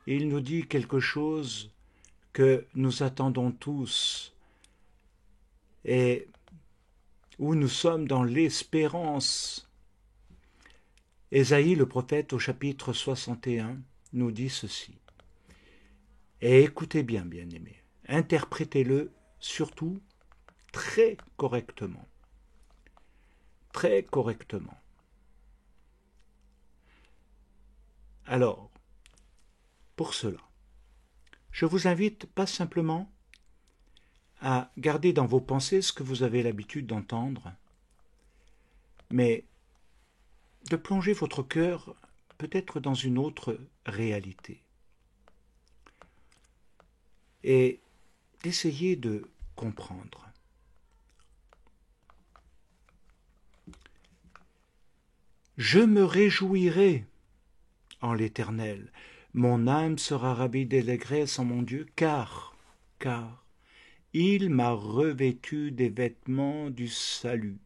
Il nous dit quelque chose que nous attendons tous et où nous sommes dans l'espérance. Ésaïe, le prophète, au chapitre 61, nous dit ceci. Et écoutez bien, bien-aimés, interprétez-le surtout très correctement. Très correctement. Alors, pour cela, je vous invite pas simplement à garder dans vos pensées ce que vous avez l'habitude d'entendre, mais de plonger votre cœur peut-être dans une autre réalité et d'essayer de comprendre. Je me réjouirai en l'Éternel, mon âme sera ravie d'allégresse en mon Dieu, car il m'a revêtu des vêtements du salut,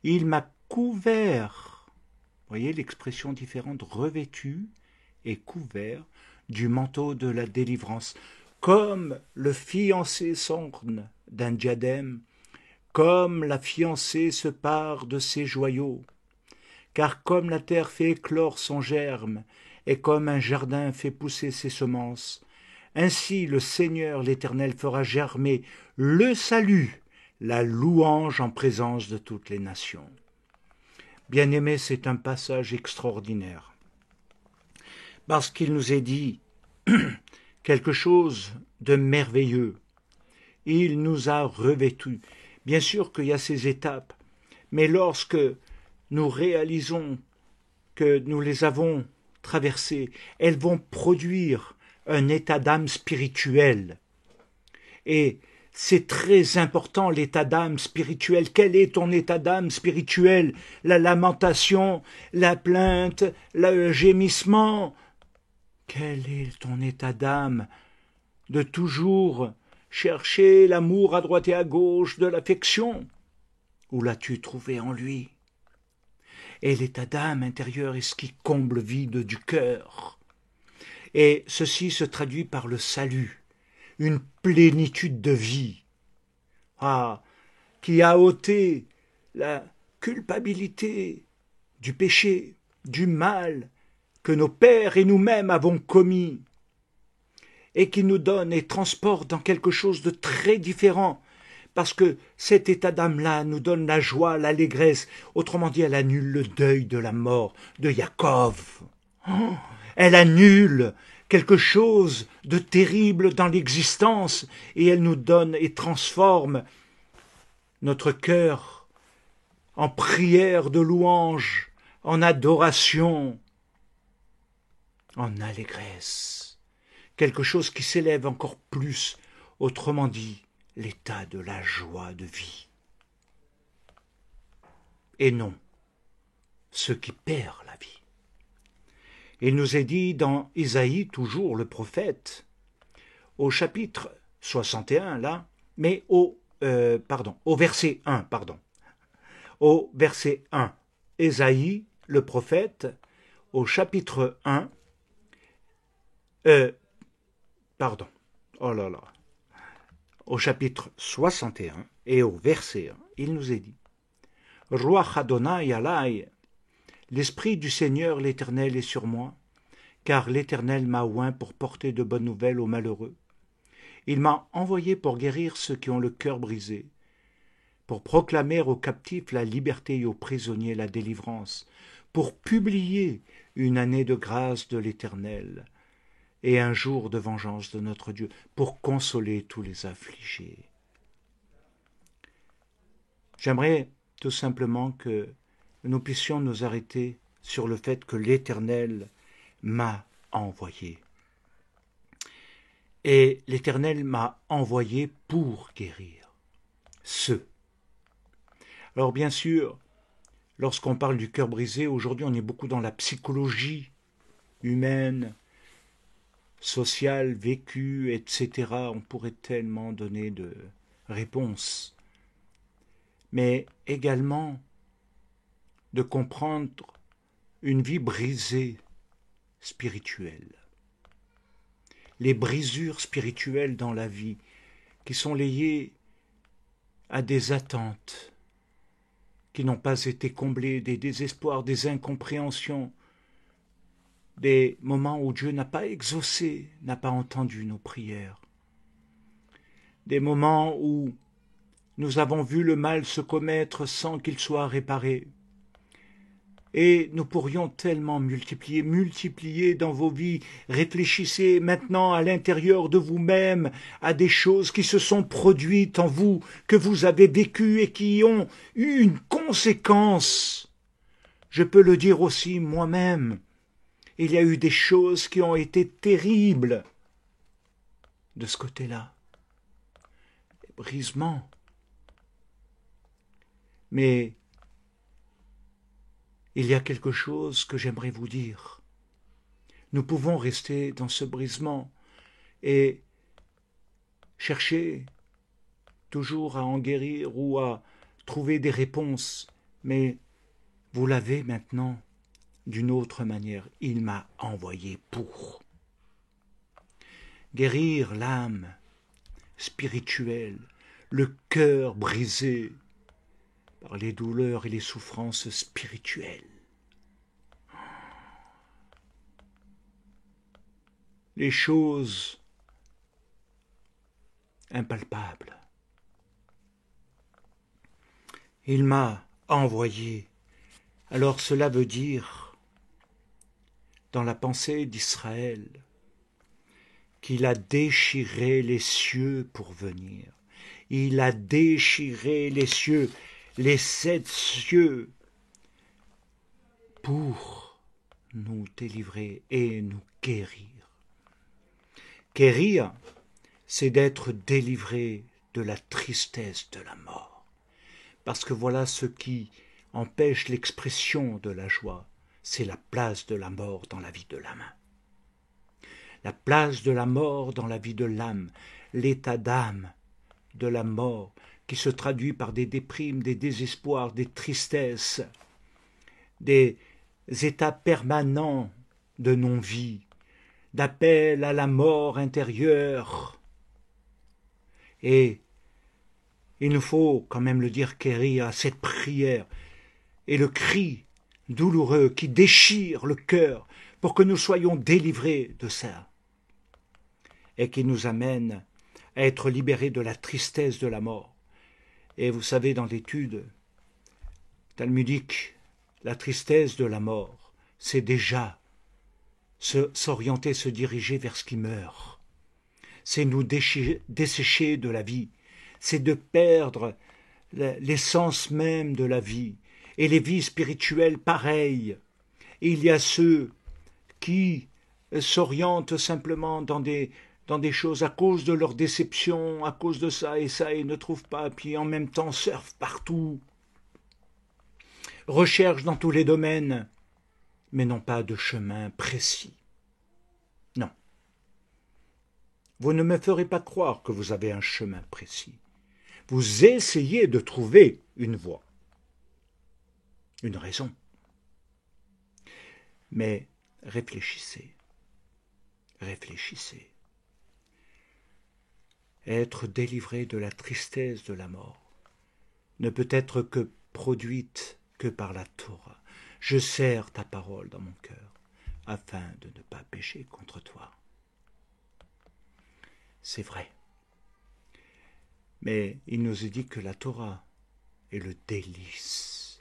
il m'a couvert, voyez l'expression différente, revêtu et couvert du manteau de la délivrance, comme le fiancé s'orne d'un diadème, comme la fiancée se pare de ses joyaux. Car comme la terre fait éclore son germe, et comme un jardin fait pousser ses semences, ainsi le Seigneur l'Éternel fera germer le salut, la louange en présence de toutes les nations. Bien-aimés, c'est un passage extraordinaire, parce qu'il nous est dit quelque chose de merveilleux. Il nous a revêtus. Bien sûr qu'il y a ces étapes, mais lorsque nous réalisons que nous les avons traversées, elles vont produire un état d'âme spirituel. Et c'est très important, l'état d'âme spirituel. Quel est ton état d'âme spirituel? La lamentation, la plainte, le gémissement. Quel est ton état d'âme? De toujours chercher l'amour à droite et à gauche, de l'affection? Où l'as-tu trouvé en lui? Et l'état d'âme intérieur est ce qui comble le vide du cœur. Et ceci se traduit par le salut, une plénitude de vie, qui a ôté la culpabilité du péché, du mal que nos pères et nous-mêmes avons commis, et qui nous donne et transporte dans quelque chose de très différent, parce que cet état d'âme-là nous donne la joie, l'allégresse. Autrement dit, elle annule le deuil de la mort de Jacob. Elle annule quelque chose de terrible dans l'existence et elle nous donne et transforme notre cœur en prière de louange, en adoration, en allégresse. Quelque chose qui s'élève encore plus, autrement dit, l'état de la joie de vie. Et non, ce qui perd la vie. Il nous est dit dans Isaïe, toujours le prophète, au chapitre 61, là, mais au verset 1, au verset 1, Isaïe, le prophète, au chapitre 1, au chapitre 61 et au verset 1, il nous est dit « Ruach Adonai alai, l'Esprit du Seigneur l'Éternel est sur moi, car l'Éternel m'a oint pour porter de bonnes nouvelles aux malheureux. Il m'a envoyé pour guérir ceux qui ont le cœur brisé, pour proclamer aux captifs la liberté et aux prisonniers la délivrance, pour publier une année de grâce de l'Éternel et un jour de vengeance de notre Dieu, pour consoler tous les affligés. » J'aimerais tout simplement que nous puissions nous arrêter sur le fait que l'Éternel m'a envoyé. Et l'Éternel m'a envoyé pour guérir ceux. Alors bien sûr, lorsqu'on parle du cœur brisé, aujourd'hui on est beaucoup dans la psychologie humaine, sociale, vécue, etc. On pourrait tellement donner de réponses. Mais également de comprendre une vie brisée spirituelle. Les brisures spirituelles dans la vie qui sont liées à des attentes qui n'ont pas été comblées, des désespoirs, des incompréhensions, des moments où Dieu n'a pas exaucé, n'a pas entendu nos prières, des moments où nous avons vu le mal se commettre sans qu'il soit réparé. Et nous pourrions tellement multiplier dans vos vies. Réfléchissez maintenant à l'intérieur de vous-même à des choses qui se sont produites en vous, que vous avez vécues et qui ont eu une conséquence. Je peux le dire aussi moi-même. Il y a eu des choses qui ont été terribles de ce côté-là. Des brisements. Mais il y a quelque chose que j'aimerais vous dire. Nous pouvons rester dans ce brisement et chercher toujours à en guérir ou à trouver des réponses, mais vous l'avez maintenant d'une autre manière. Il m'a envoyé pour guérir l'âme spirituelle, le cœur brisé par les douleurs et les souffrances spirituelles. Les choses impalpables. Il m'a envoyé. Alors cela veut dire, dans la pensée d'Israël, qu'il a déchiré les cieux pour venir. Il a déchiré les cieux, les 7 cieux, pour nous délivrer et nous guérir. Guérir, c'est d'être délivré de la tristesse de la mort. Parce que voilà ce qui empêche l'expression de la joie, c'est la place de la mort dans la vie de l'âme. La place de la mort dans la vie de l'âme, l'état d'âme de la mort, qui se traduit par des déprimes, des désespoirs, des tristesses, des états permanents de non-vie, d'appel à la mort intérieure. Et il nous faut quand même le dire, quérir à cette prière et le cri douloureux qui déchire le cœur pour que nous soyons délivrés de ça et qui nous amène à être libérés de la tristesse de la mort. Et vous savez, dans l'étude talmudique, la tristesse de la mort, c'est déjà s'orienter, se diriger vers ce qui meurt. C'est nous dessécher de la vie. C'est de perdre l'essence même de la vie. Et les vies spirituelles, pareilles. Il y a ceux qui s'orientent simplement dans des choses à cause de leur déception, à cause de ça, et ne trouvent pas, puis en même temps surfent partout, recherchent dans tous les domaines, mais n'ont pas de chemin précis. Non. Vous ne me ferez pas croire que vous avez un chemin précis. Vous essayez de trouver une voie, une raison. Mais réfléchissez, réfléchissez. Être délivré de la tristesse de la mort ne peut être que produite que par la Torah. Je serre ta parole dans mon cœur, afin de ne pas pécher contre toi. C'est vrai. Mais il nous est dit que la Torah est le délice.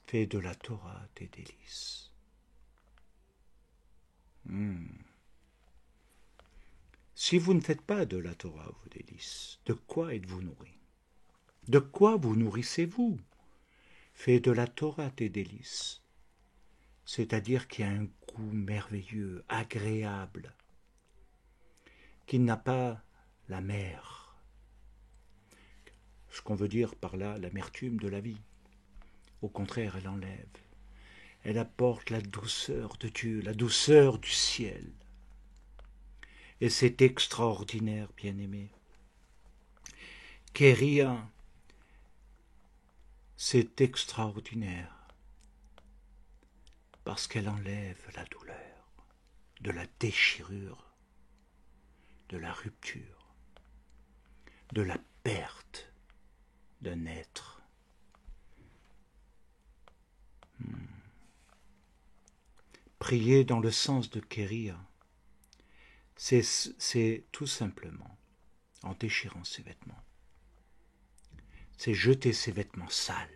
Fais de la Torah tes délices. Si vous ne faites pas de la Torah vos délices, de quoi êtes-vous nourris? De quoi vous nourrissez-vous? Fais de la Torah tes délices. C'est-à-dire qu'il y a un goût merveilleux, agréable. qui n'a pas la mer. Ce qu'on veut dire par là, l'amertume de la vie. Au contraire, elle enlève. Elle apporte la douceur de Dieu, la douceur du ciel. Et c'est extraordinaire, bien-aimé. Kéria, c'est extraordinaire parce qu'elle enlève la douleur, de la déchirure, de la rupture, de la perte d'un être. Prier dans le sens de Kéria, c'est tout simplement en déchirant ses vêtements. C'est jeter ses vêtements sales,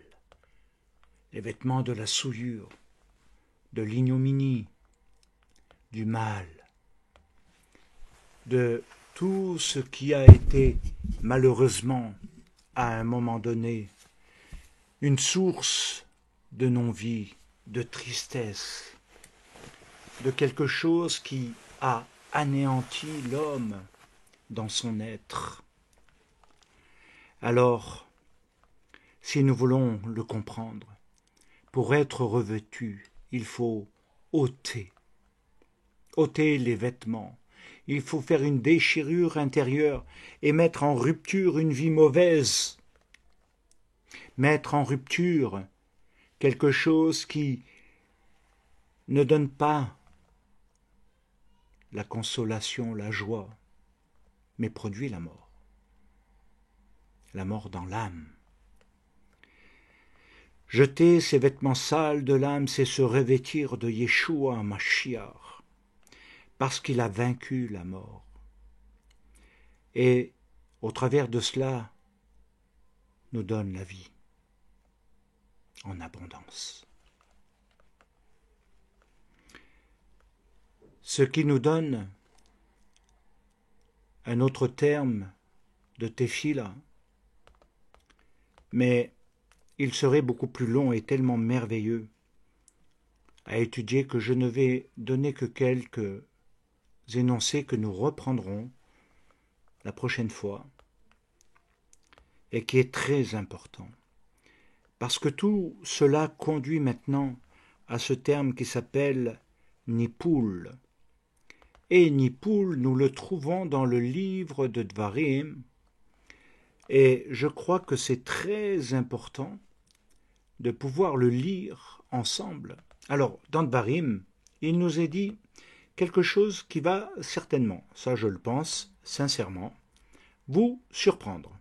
les vêtements de la souillure, de l'ignominie, du mal, de tout ce qui a été malheureusement à un moment donné une source de non-vie, de tristesse, de quelque chose qui a anéanti l'homme dans son être. Alors, si nous voulons le comprendre, pour être revêtu, il faut ôter les vêtements. Il faut faire une déchirure intérieure et mettre en rupture une vie mauvaise. Mettre en rupture quelque chose qui ne donne pas la consolation, la joie, mais produit la mort. La mort dans l'âme. Jeter ses vêtements sales de l'âme, c'est se revêtir de Yeshua Mashiach, parce qu'il a vaincu la mort. Et au travers de cela, nous donne la vie en abondance. Ce qui nous donne un autre terme de Tefila, mais il serait beaucoup plus long et tellement merveilleux à étudier que je ne vais donner que quelques énoncés que nous reprendrons la prochaine fois et qui est très important. Parce que tout cela conduit maintenant à ce terme qui s'appelle Nipoul. Et Nipoul, nous le trouvons dans le livre de Dvarim, et je crois que c'est très important de pouvoir le lire ensemble. Alors, dans Dvarim, il nous est dit quelque chose qui va certainement, ça je le pense sincèrement, vous surprendre.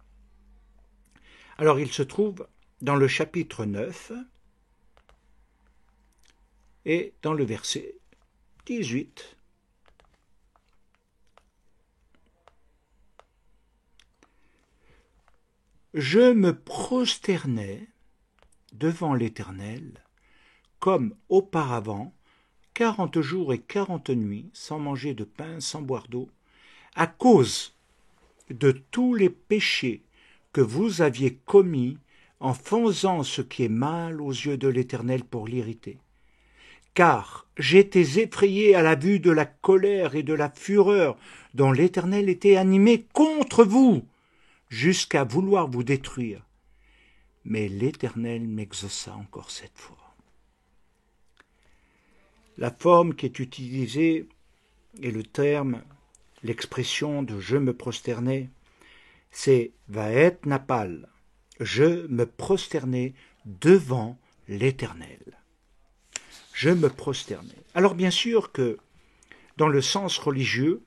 Alors, il se trouve dans le chapitre 9 et dans le verset 18. Je me prosternais devant l'Éternel, comme auparavant, 40 jours et 40 nuits, sans manger de pain, sans boire d'eau, à cause de tous les péchés que vous aviez commis en faisant ce qui est mal aux yeux de l'Éternel pour l'irriter. Car j'étais effrayé à la vue de la colère et de la fureur dont l'Éternel était animé contre vous, jusqu'à vouloir vous détruire. Mais l'Éternel m'exauça encore cette fois. La forme qui est utilisée et le terme, l'expression de « je me prosternais », c'est « vaet napal », je me prosternais devant l'Éternel. Je me prosternais. Alors bien sûr que dans le sens religieux,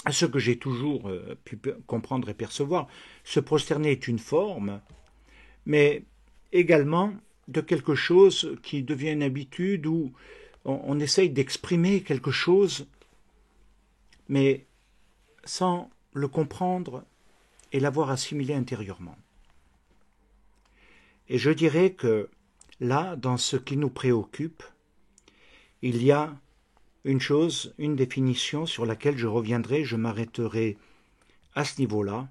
à ce que j'ai toujours pu comprendre et percevoir, se prosterner est une forme, mais également de quelque chose qui devient une habitude où on essaye d'exprimer quelque chose, mais sans le comprendre et l'avoir assimilé intérieurement. Et je dirais que là, dans ce qui nous préoccupe, il y a une chose, une définition sur laquelle je reviendrai, je m'arrêterai à ce niveau-là,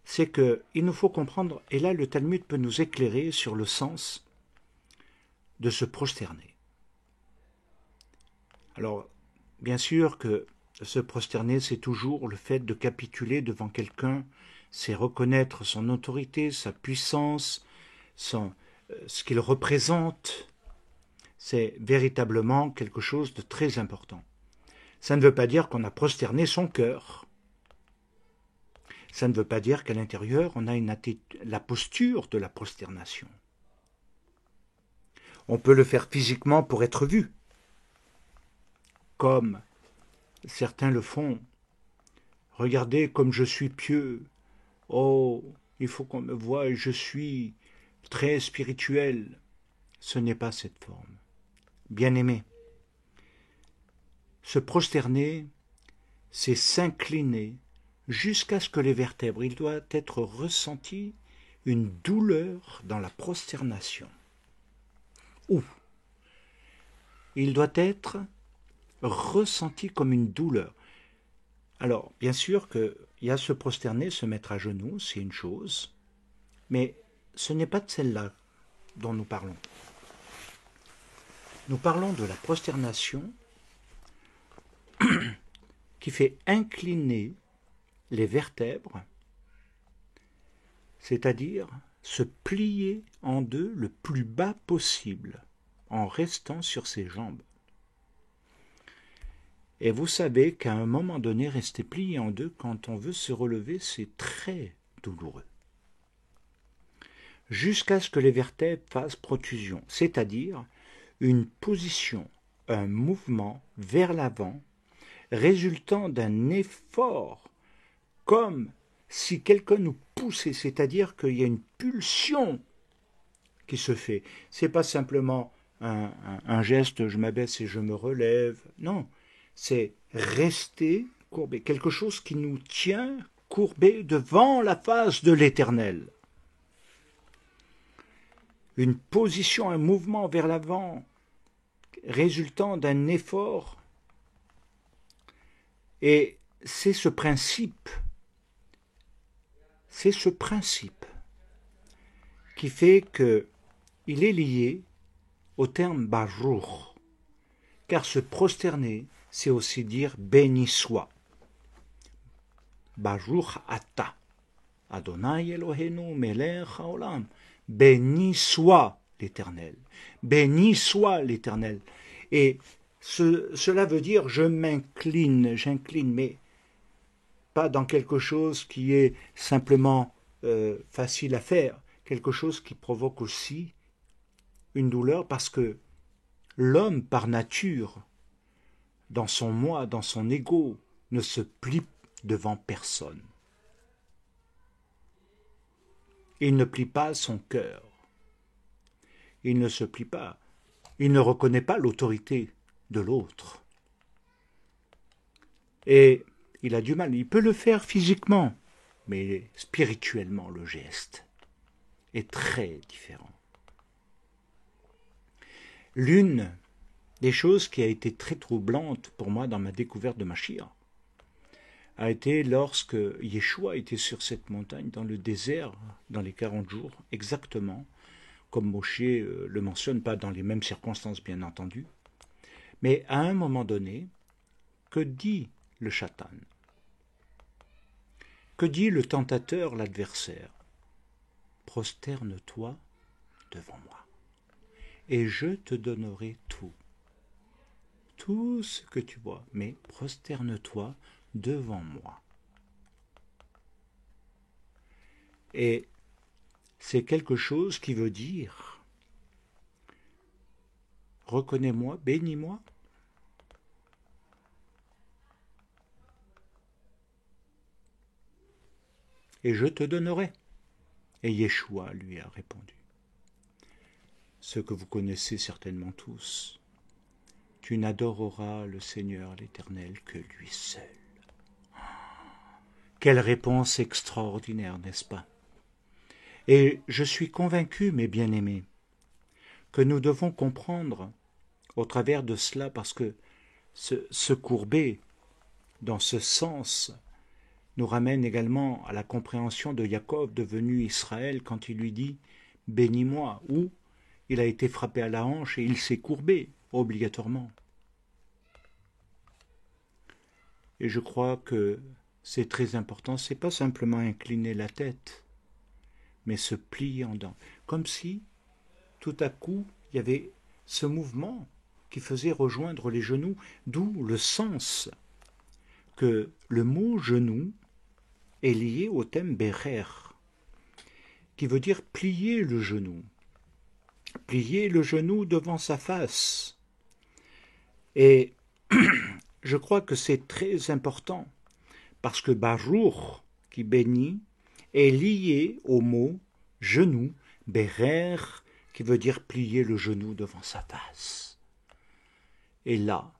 c'est qu'il nous faut comprendre, et là le Talmud peut nous éclairer sur le sens de se prosterner. Alors, bien sûr que Se prosterner, c'est toujours le fait de capituler devant quelqu'un, c'est reconnaître son autorité, sa puissance, ce qu'il représente. C'est véritablement quelque chose de très important. Ça ne veut pas dire qu'on a prosterné son cœur. Ça ne veut pas dire qu'à l'intérieur, on a la posture de la prosternation. On peut le faire physiquement pour être vu, comme certains le font. Regardez comme je suis pieux. Oh, il faut qu'on me voie et je suis très spirituel. Ce n'est pas cette forme. Bien-aimé, se prosterner, c'est s'incliner jusqu'à ce que les vertèbres, il doit être ressenti une douleur dans la prosternation. Ou il doit être ressenti comme une douleur. Alors, bien sûr qu'il y a se prosterner, se mettre à genoux, c'est une chose, mais ce n'est pas de celle-là dont nous parlons. Nous parlons de la prosternation qui fait incliner les vertèbres, c'est-à-dire se plier en deux le plus bas possible en restant sur ses jambes. Et vous savez qu'à un moment donné, rester plié en deux quand on veut se relever, c'est très douloureux. Jusqu'à ce que les vertèbres fassent protrusion, c'est-à-dire une position, un mouvement vers l'avant résultant d'un effort, comme si quelqu'un nous poussait, c'est-à-dire qu'il y a une pulsion qui se fait. C'est pas simplement un geste, je m'abaisse et je me relève. Non, c'est rester courbé, quelque chose qui nous tient courbé devant la face de l'Éternel. Une position, un mouvement vers l'avant résultant d'un effort. Et c'est ce principe qui fait qu'il est lié au terme baruch, car se prosterner, c'est aussi dire béni soit. Baruch ata, Adonai Elohenu melech haolam. Béni soit l'Éternel. Béni soit l'Éternel. Et cela veut dire je m'incline, j'incline, mais pas dans quelque chose qui est simplement facile à faire, quelque chose qui provoque aussi une douleur parce que l'homme par nature, dans son moi, dans son ego, ne se plie devant personne. Il ne plie pas son cœur. Il ne se plie pas. Il ne reconnaît pas l'autorité de l'autre. Et il a du mal. Il peut le faire physiquement, mais spirituellement, le geste est très différent. L'une des choses qui a été très troublante pour moi dans ma découverte de Mashiach a été lorsque Yeshua était sur cette montagne dans le désert, dans les 40 jours, exactement, comme Moshe le mentionne, pas dans les mêmes circonstances bien entendu, mais à un moment donné, que dit le Shatan? Que dit le tentateur, l'adversaire? Prosterne-toi devant moi, et je te donnerai tout ce que tu vois, mais prosterne-toi devant moi. Et c'est quelque chose qui veut dire reconnais-moi, bénis-moi. Et je te donnerai. Et Yeshua lui a répondu. Ce que vous connaissez certainement tous. Tu n'adoreras le Seigneur l'Éternel que lui seul. Quelle réponse extraordinaire, n'est-ce pas? Et je suis convaincu, mes bien-aimés, que nous devons comprendre au travers de cela, parce que se courber dans ce sens nous ramène également à la compréhension de Jacob devenu Israël quand il lui dit « Bénis-moi » ou il a été frappé à la hanche et il s'est courbé obligatoirement. Et je crois que c'est très important. C'est pas simplement incliner la tête, mais se plier en dents. Comme si, tout à coup, il y avait ce mouvement qui faisait rejoindre les genoux, d'où le sens que le mot genou est lié au thème Berer, qui veut dire plier le genou devant sa face. Et je crois que c'est très important, parce que Baruch, qui bénit, est lié au mot genou, Berer, qui veut dire plier le genou devant sa face. Et là,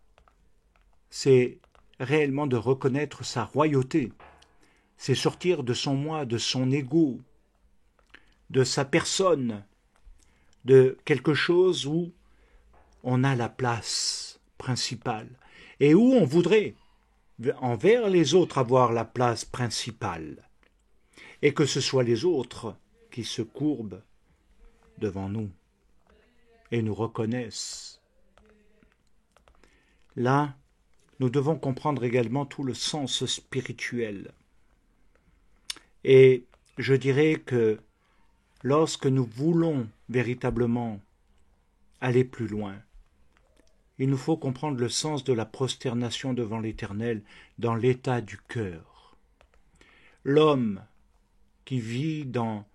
c'est réellement de reconnaître sa royauté, c'est sortir de son moi, de son ego, de sa personne, de quelque chose où on a la place principale et où on voudrait envers les autres avoir la place principale et que ce soit les autres qui se courbent devant nous et nous reconnaissent. Là, nous devons comprendre également tout le sens spirituel. Et je dirais que lorsque nous voulons véritablement aller plus loin, il nous faut comprendre le sens de la prosternation devant l'Éternel dans l'état du cœur. L'homme qui vit dans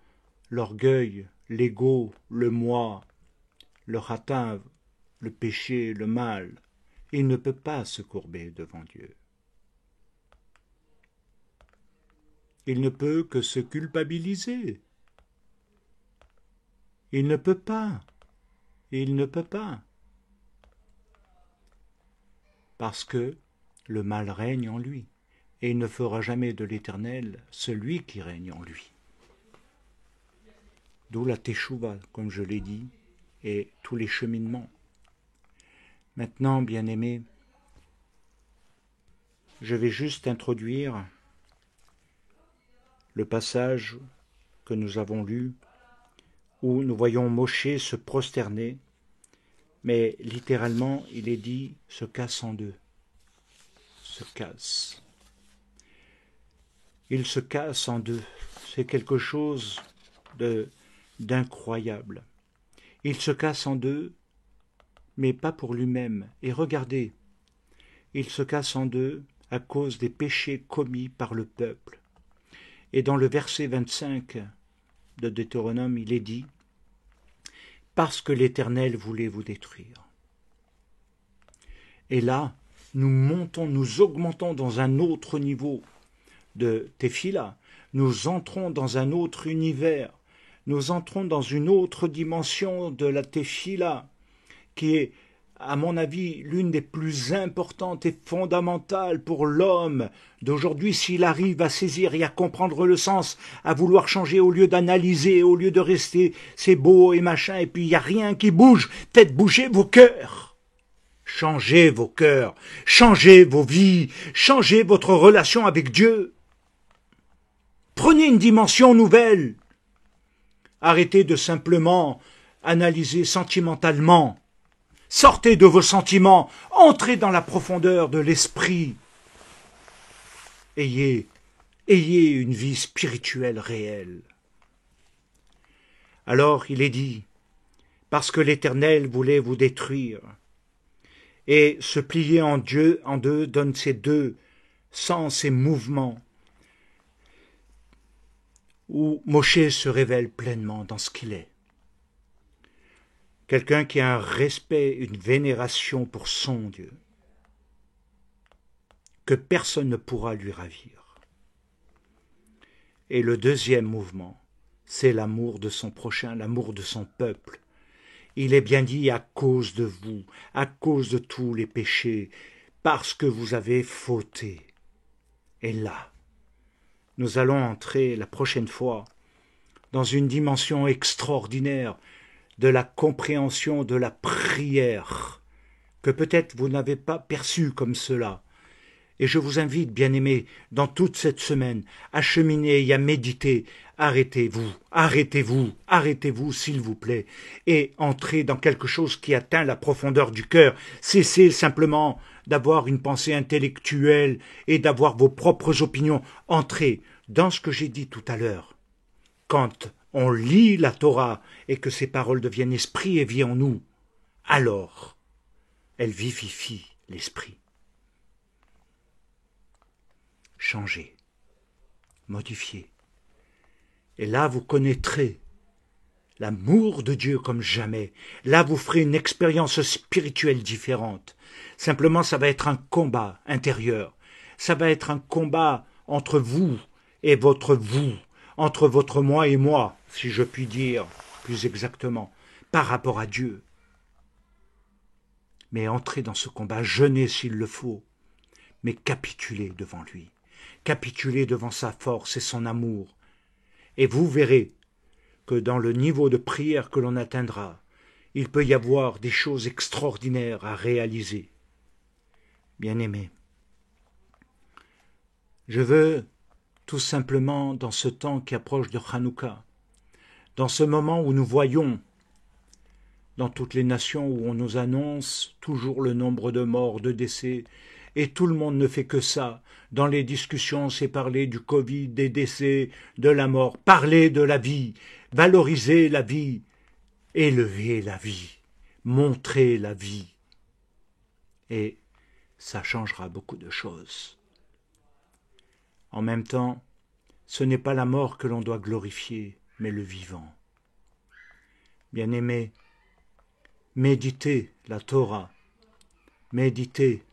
l'orgueil, l'ego, le moi, le hatav, le péché, le mal, il ne peut pas se courber devant Dieu. Il ne peut que se culpabiliser. Il ne peut pas. Parce que le mal règne en lui, et il ne fera jamais de l'Éternel celui qui règne en lui. D'où la teshuva, comme je l'ai dit, et tous les cheminements. Maintenant, bien-aimés, je vais juste introduire le passage que nous avons lu, où nous voyons Moshe se prosterner, mais littéralement, il est dit « se casse en deux ». Se casse. Il se casse en deux. C'est quelque chose d'incroyable. Il se casse en deux, mais pas pour lui-même. Et regardez, il se casse en deux à cause des péchés commis par le peuple. Et dans le verset 25 de Deutéronome, il est dit « Parce que l'Éternel voulait vous détruire ». Et là, nous augmentons dans un autre niveau de Tefila. Nous entrons dans un autre univers. Nous entrons dans une autre dimension de la Tefila, qui est, à mon avis, l'une des plus importantes et fondamentales pour l'homme d'aujourd'hui, s'il arrive à saisir et à comprendre le sens, à vouloir changer au lieu d'analyser, au lieu de rester c'est beau et machin, et puis il n'y a rien qui bouge. Faites bouger vos cœurs. Changez vos cœurs, changez vos vies, changez votre relation avec Dieu. Prenez une dimension nouvelle. Arrêtez de simplement analyser sentimentalement. Sortez de vos sentiments, entrez dans la profondeur de l'esprit. Ayez une vie spirituelle réelle. Alors il est dit, parce que l'Éternel voulait vous détruire. Et se plier en deux donne ces deux sens et mouvements où Moshe se révèle pleinement dans ce qu'il est. Quelqu'un qui a un respect, une vénération pour son Dieu, que personne ne pourra lui ravir. Et le deuxième mouvement, c'est l'amour de son prochain, l'amour de son peuple. Il est bien dit à cause de vous, à cause de tous les péchés, parce que vous avez fauté. Et là, nous allons entrer la prochaine fois dans une dimension extraordinaire de la compréhension de la prière, que peut-être vous n'avez pas perçue comme cela. Et je vous invite, bien-aimés, dans toute cette semaine, à cheminer et à méditer. Arrêtez-vous, arrêtez-vous, arrêtez-vous, s'il vous plaît, et entrez dans quelque chose qui atteint la profondeur du cœur. Cessez simplement d'avoir une pensée intellectuelle et d'avoir vos propres opinions. Entrez dans ce que j'ai dit tout à l'heure. Quand on lit la Torah et que ces paroles deviennent esprit et vie en nous, alors elles vivifient l'esprit. Changez, modifiez. Et là, vous connaîtrez l'amour de Dieu comme jamais. Là, vous ferez une expérience spirituelle différente. Simplement, ça va être un combat intérieur. Ça va être un combat entre vous et votre vous, entre votre moi et moi, si je puis dire plus exactement, par rapport à Dieu. Mais entrez dans ce combat, jeûnez s'il le faut, mais capitulez devant lui. Capitulez devant sa force et son amour. Et vous verrez que dans le niveau de prière que l'on atteindra, il peut y avoir des choses extraordinaires à réaliser. Bien-aimés, je veux tout simplement, dans ce temps qui approche de Hanouka, dans ce moment où nous voyons dans toutes les nations où on nous annonce toujours le nombre de morts, de décès, et tout le monde ne fait que ça. Dans les discussions, c'est parler du Covid, des décès, de la mort, parler de la vie, valoriser la vie, élever la vie, montrer la vie. Et ça changera beaucoup de choses. En même temps, ce n'est pas la mort que l'on doit glorifier, mais le vivant. Bien-aimés, méditez la Torah, méditez,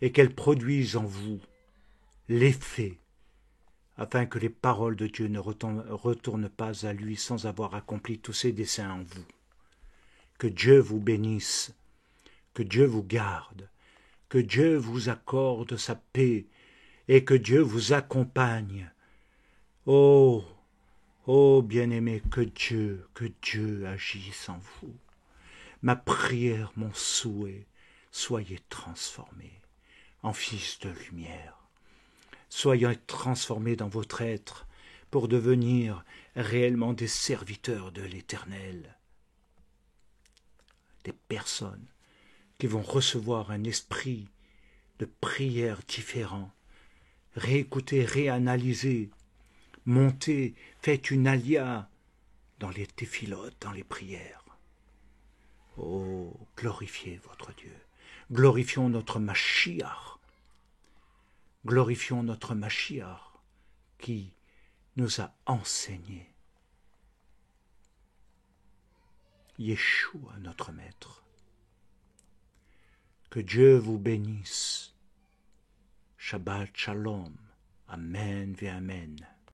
et qu'elle produise en vous l'effet, afin que les paroles de Dieu ne retournent pas à lui sans avoir accompli tous ses desseins en vous. Que Dieu vous bénisse, que Dieu vous garde, que Dieu vous accorde sa paix, et que Dieu vous accompagne. Oh, oh bien-aimé, que Dieu agisse en vous. Ma prière, mon souhait, soyez transformés en fils de lumière. Soyez transformés dans votre être pour devenir réellement des serviteurs de l'Éternel. Des personnes qui vont recevoir un esprit de prière différent. Réécoutez, réanalysez, montez, faites une alia dans les téphilotes, dans les prières. Oh, glorifiez votre Dieu. Glorifions notre Mashiach. Glorifions notre Mashiach qui nous a enseigné. Yeshua, notre Maître. Que Dieu vous bénisse. Shabbat Shalom. Amen ve Amen.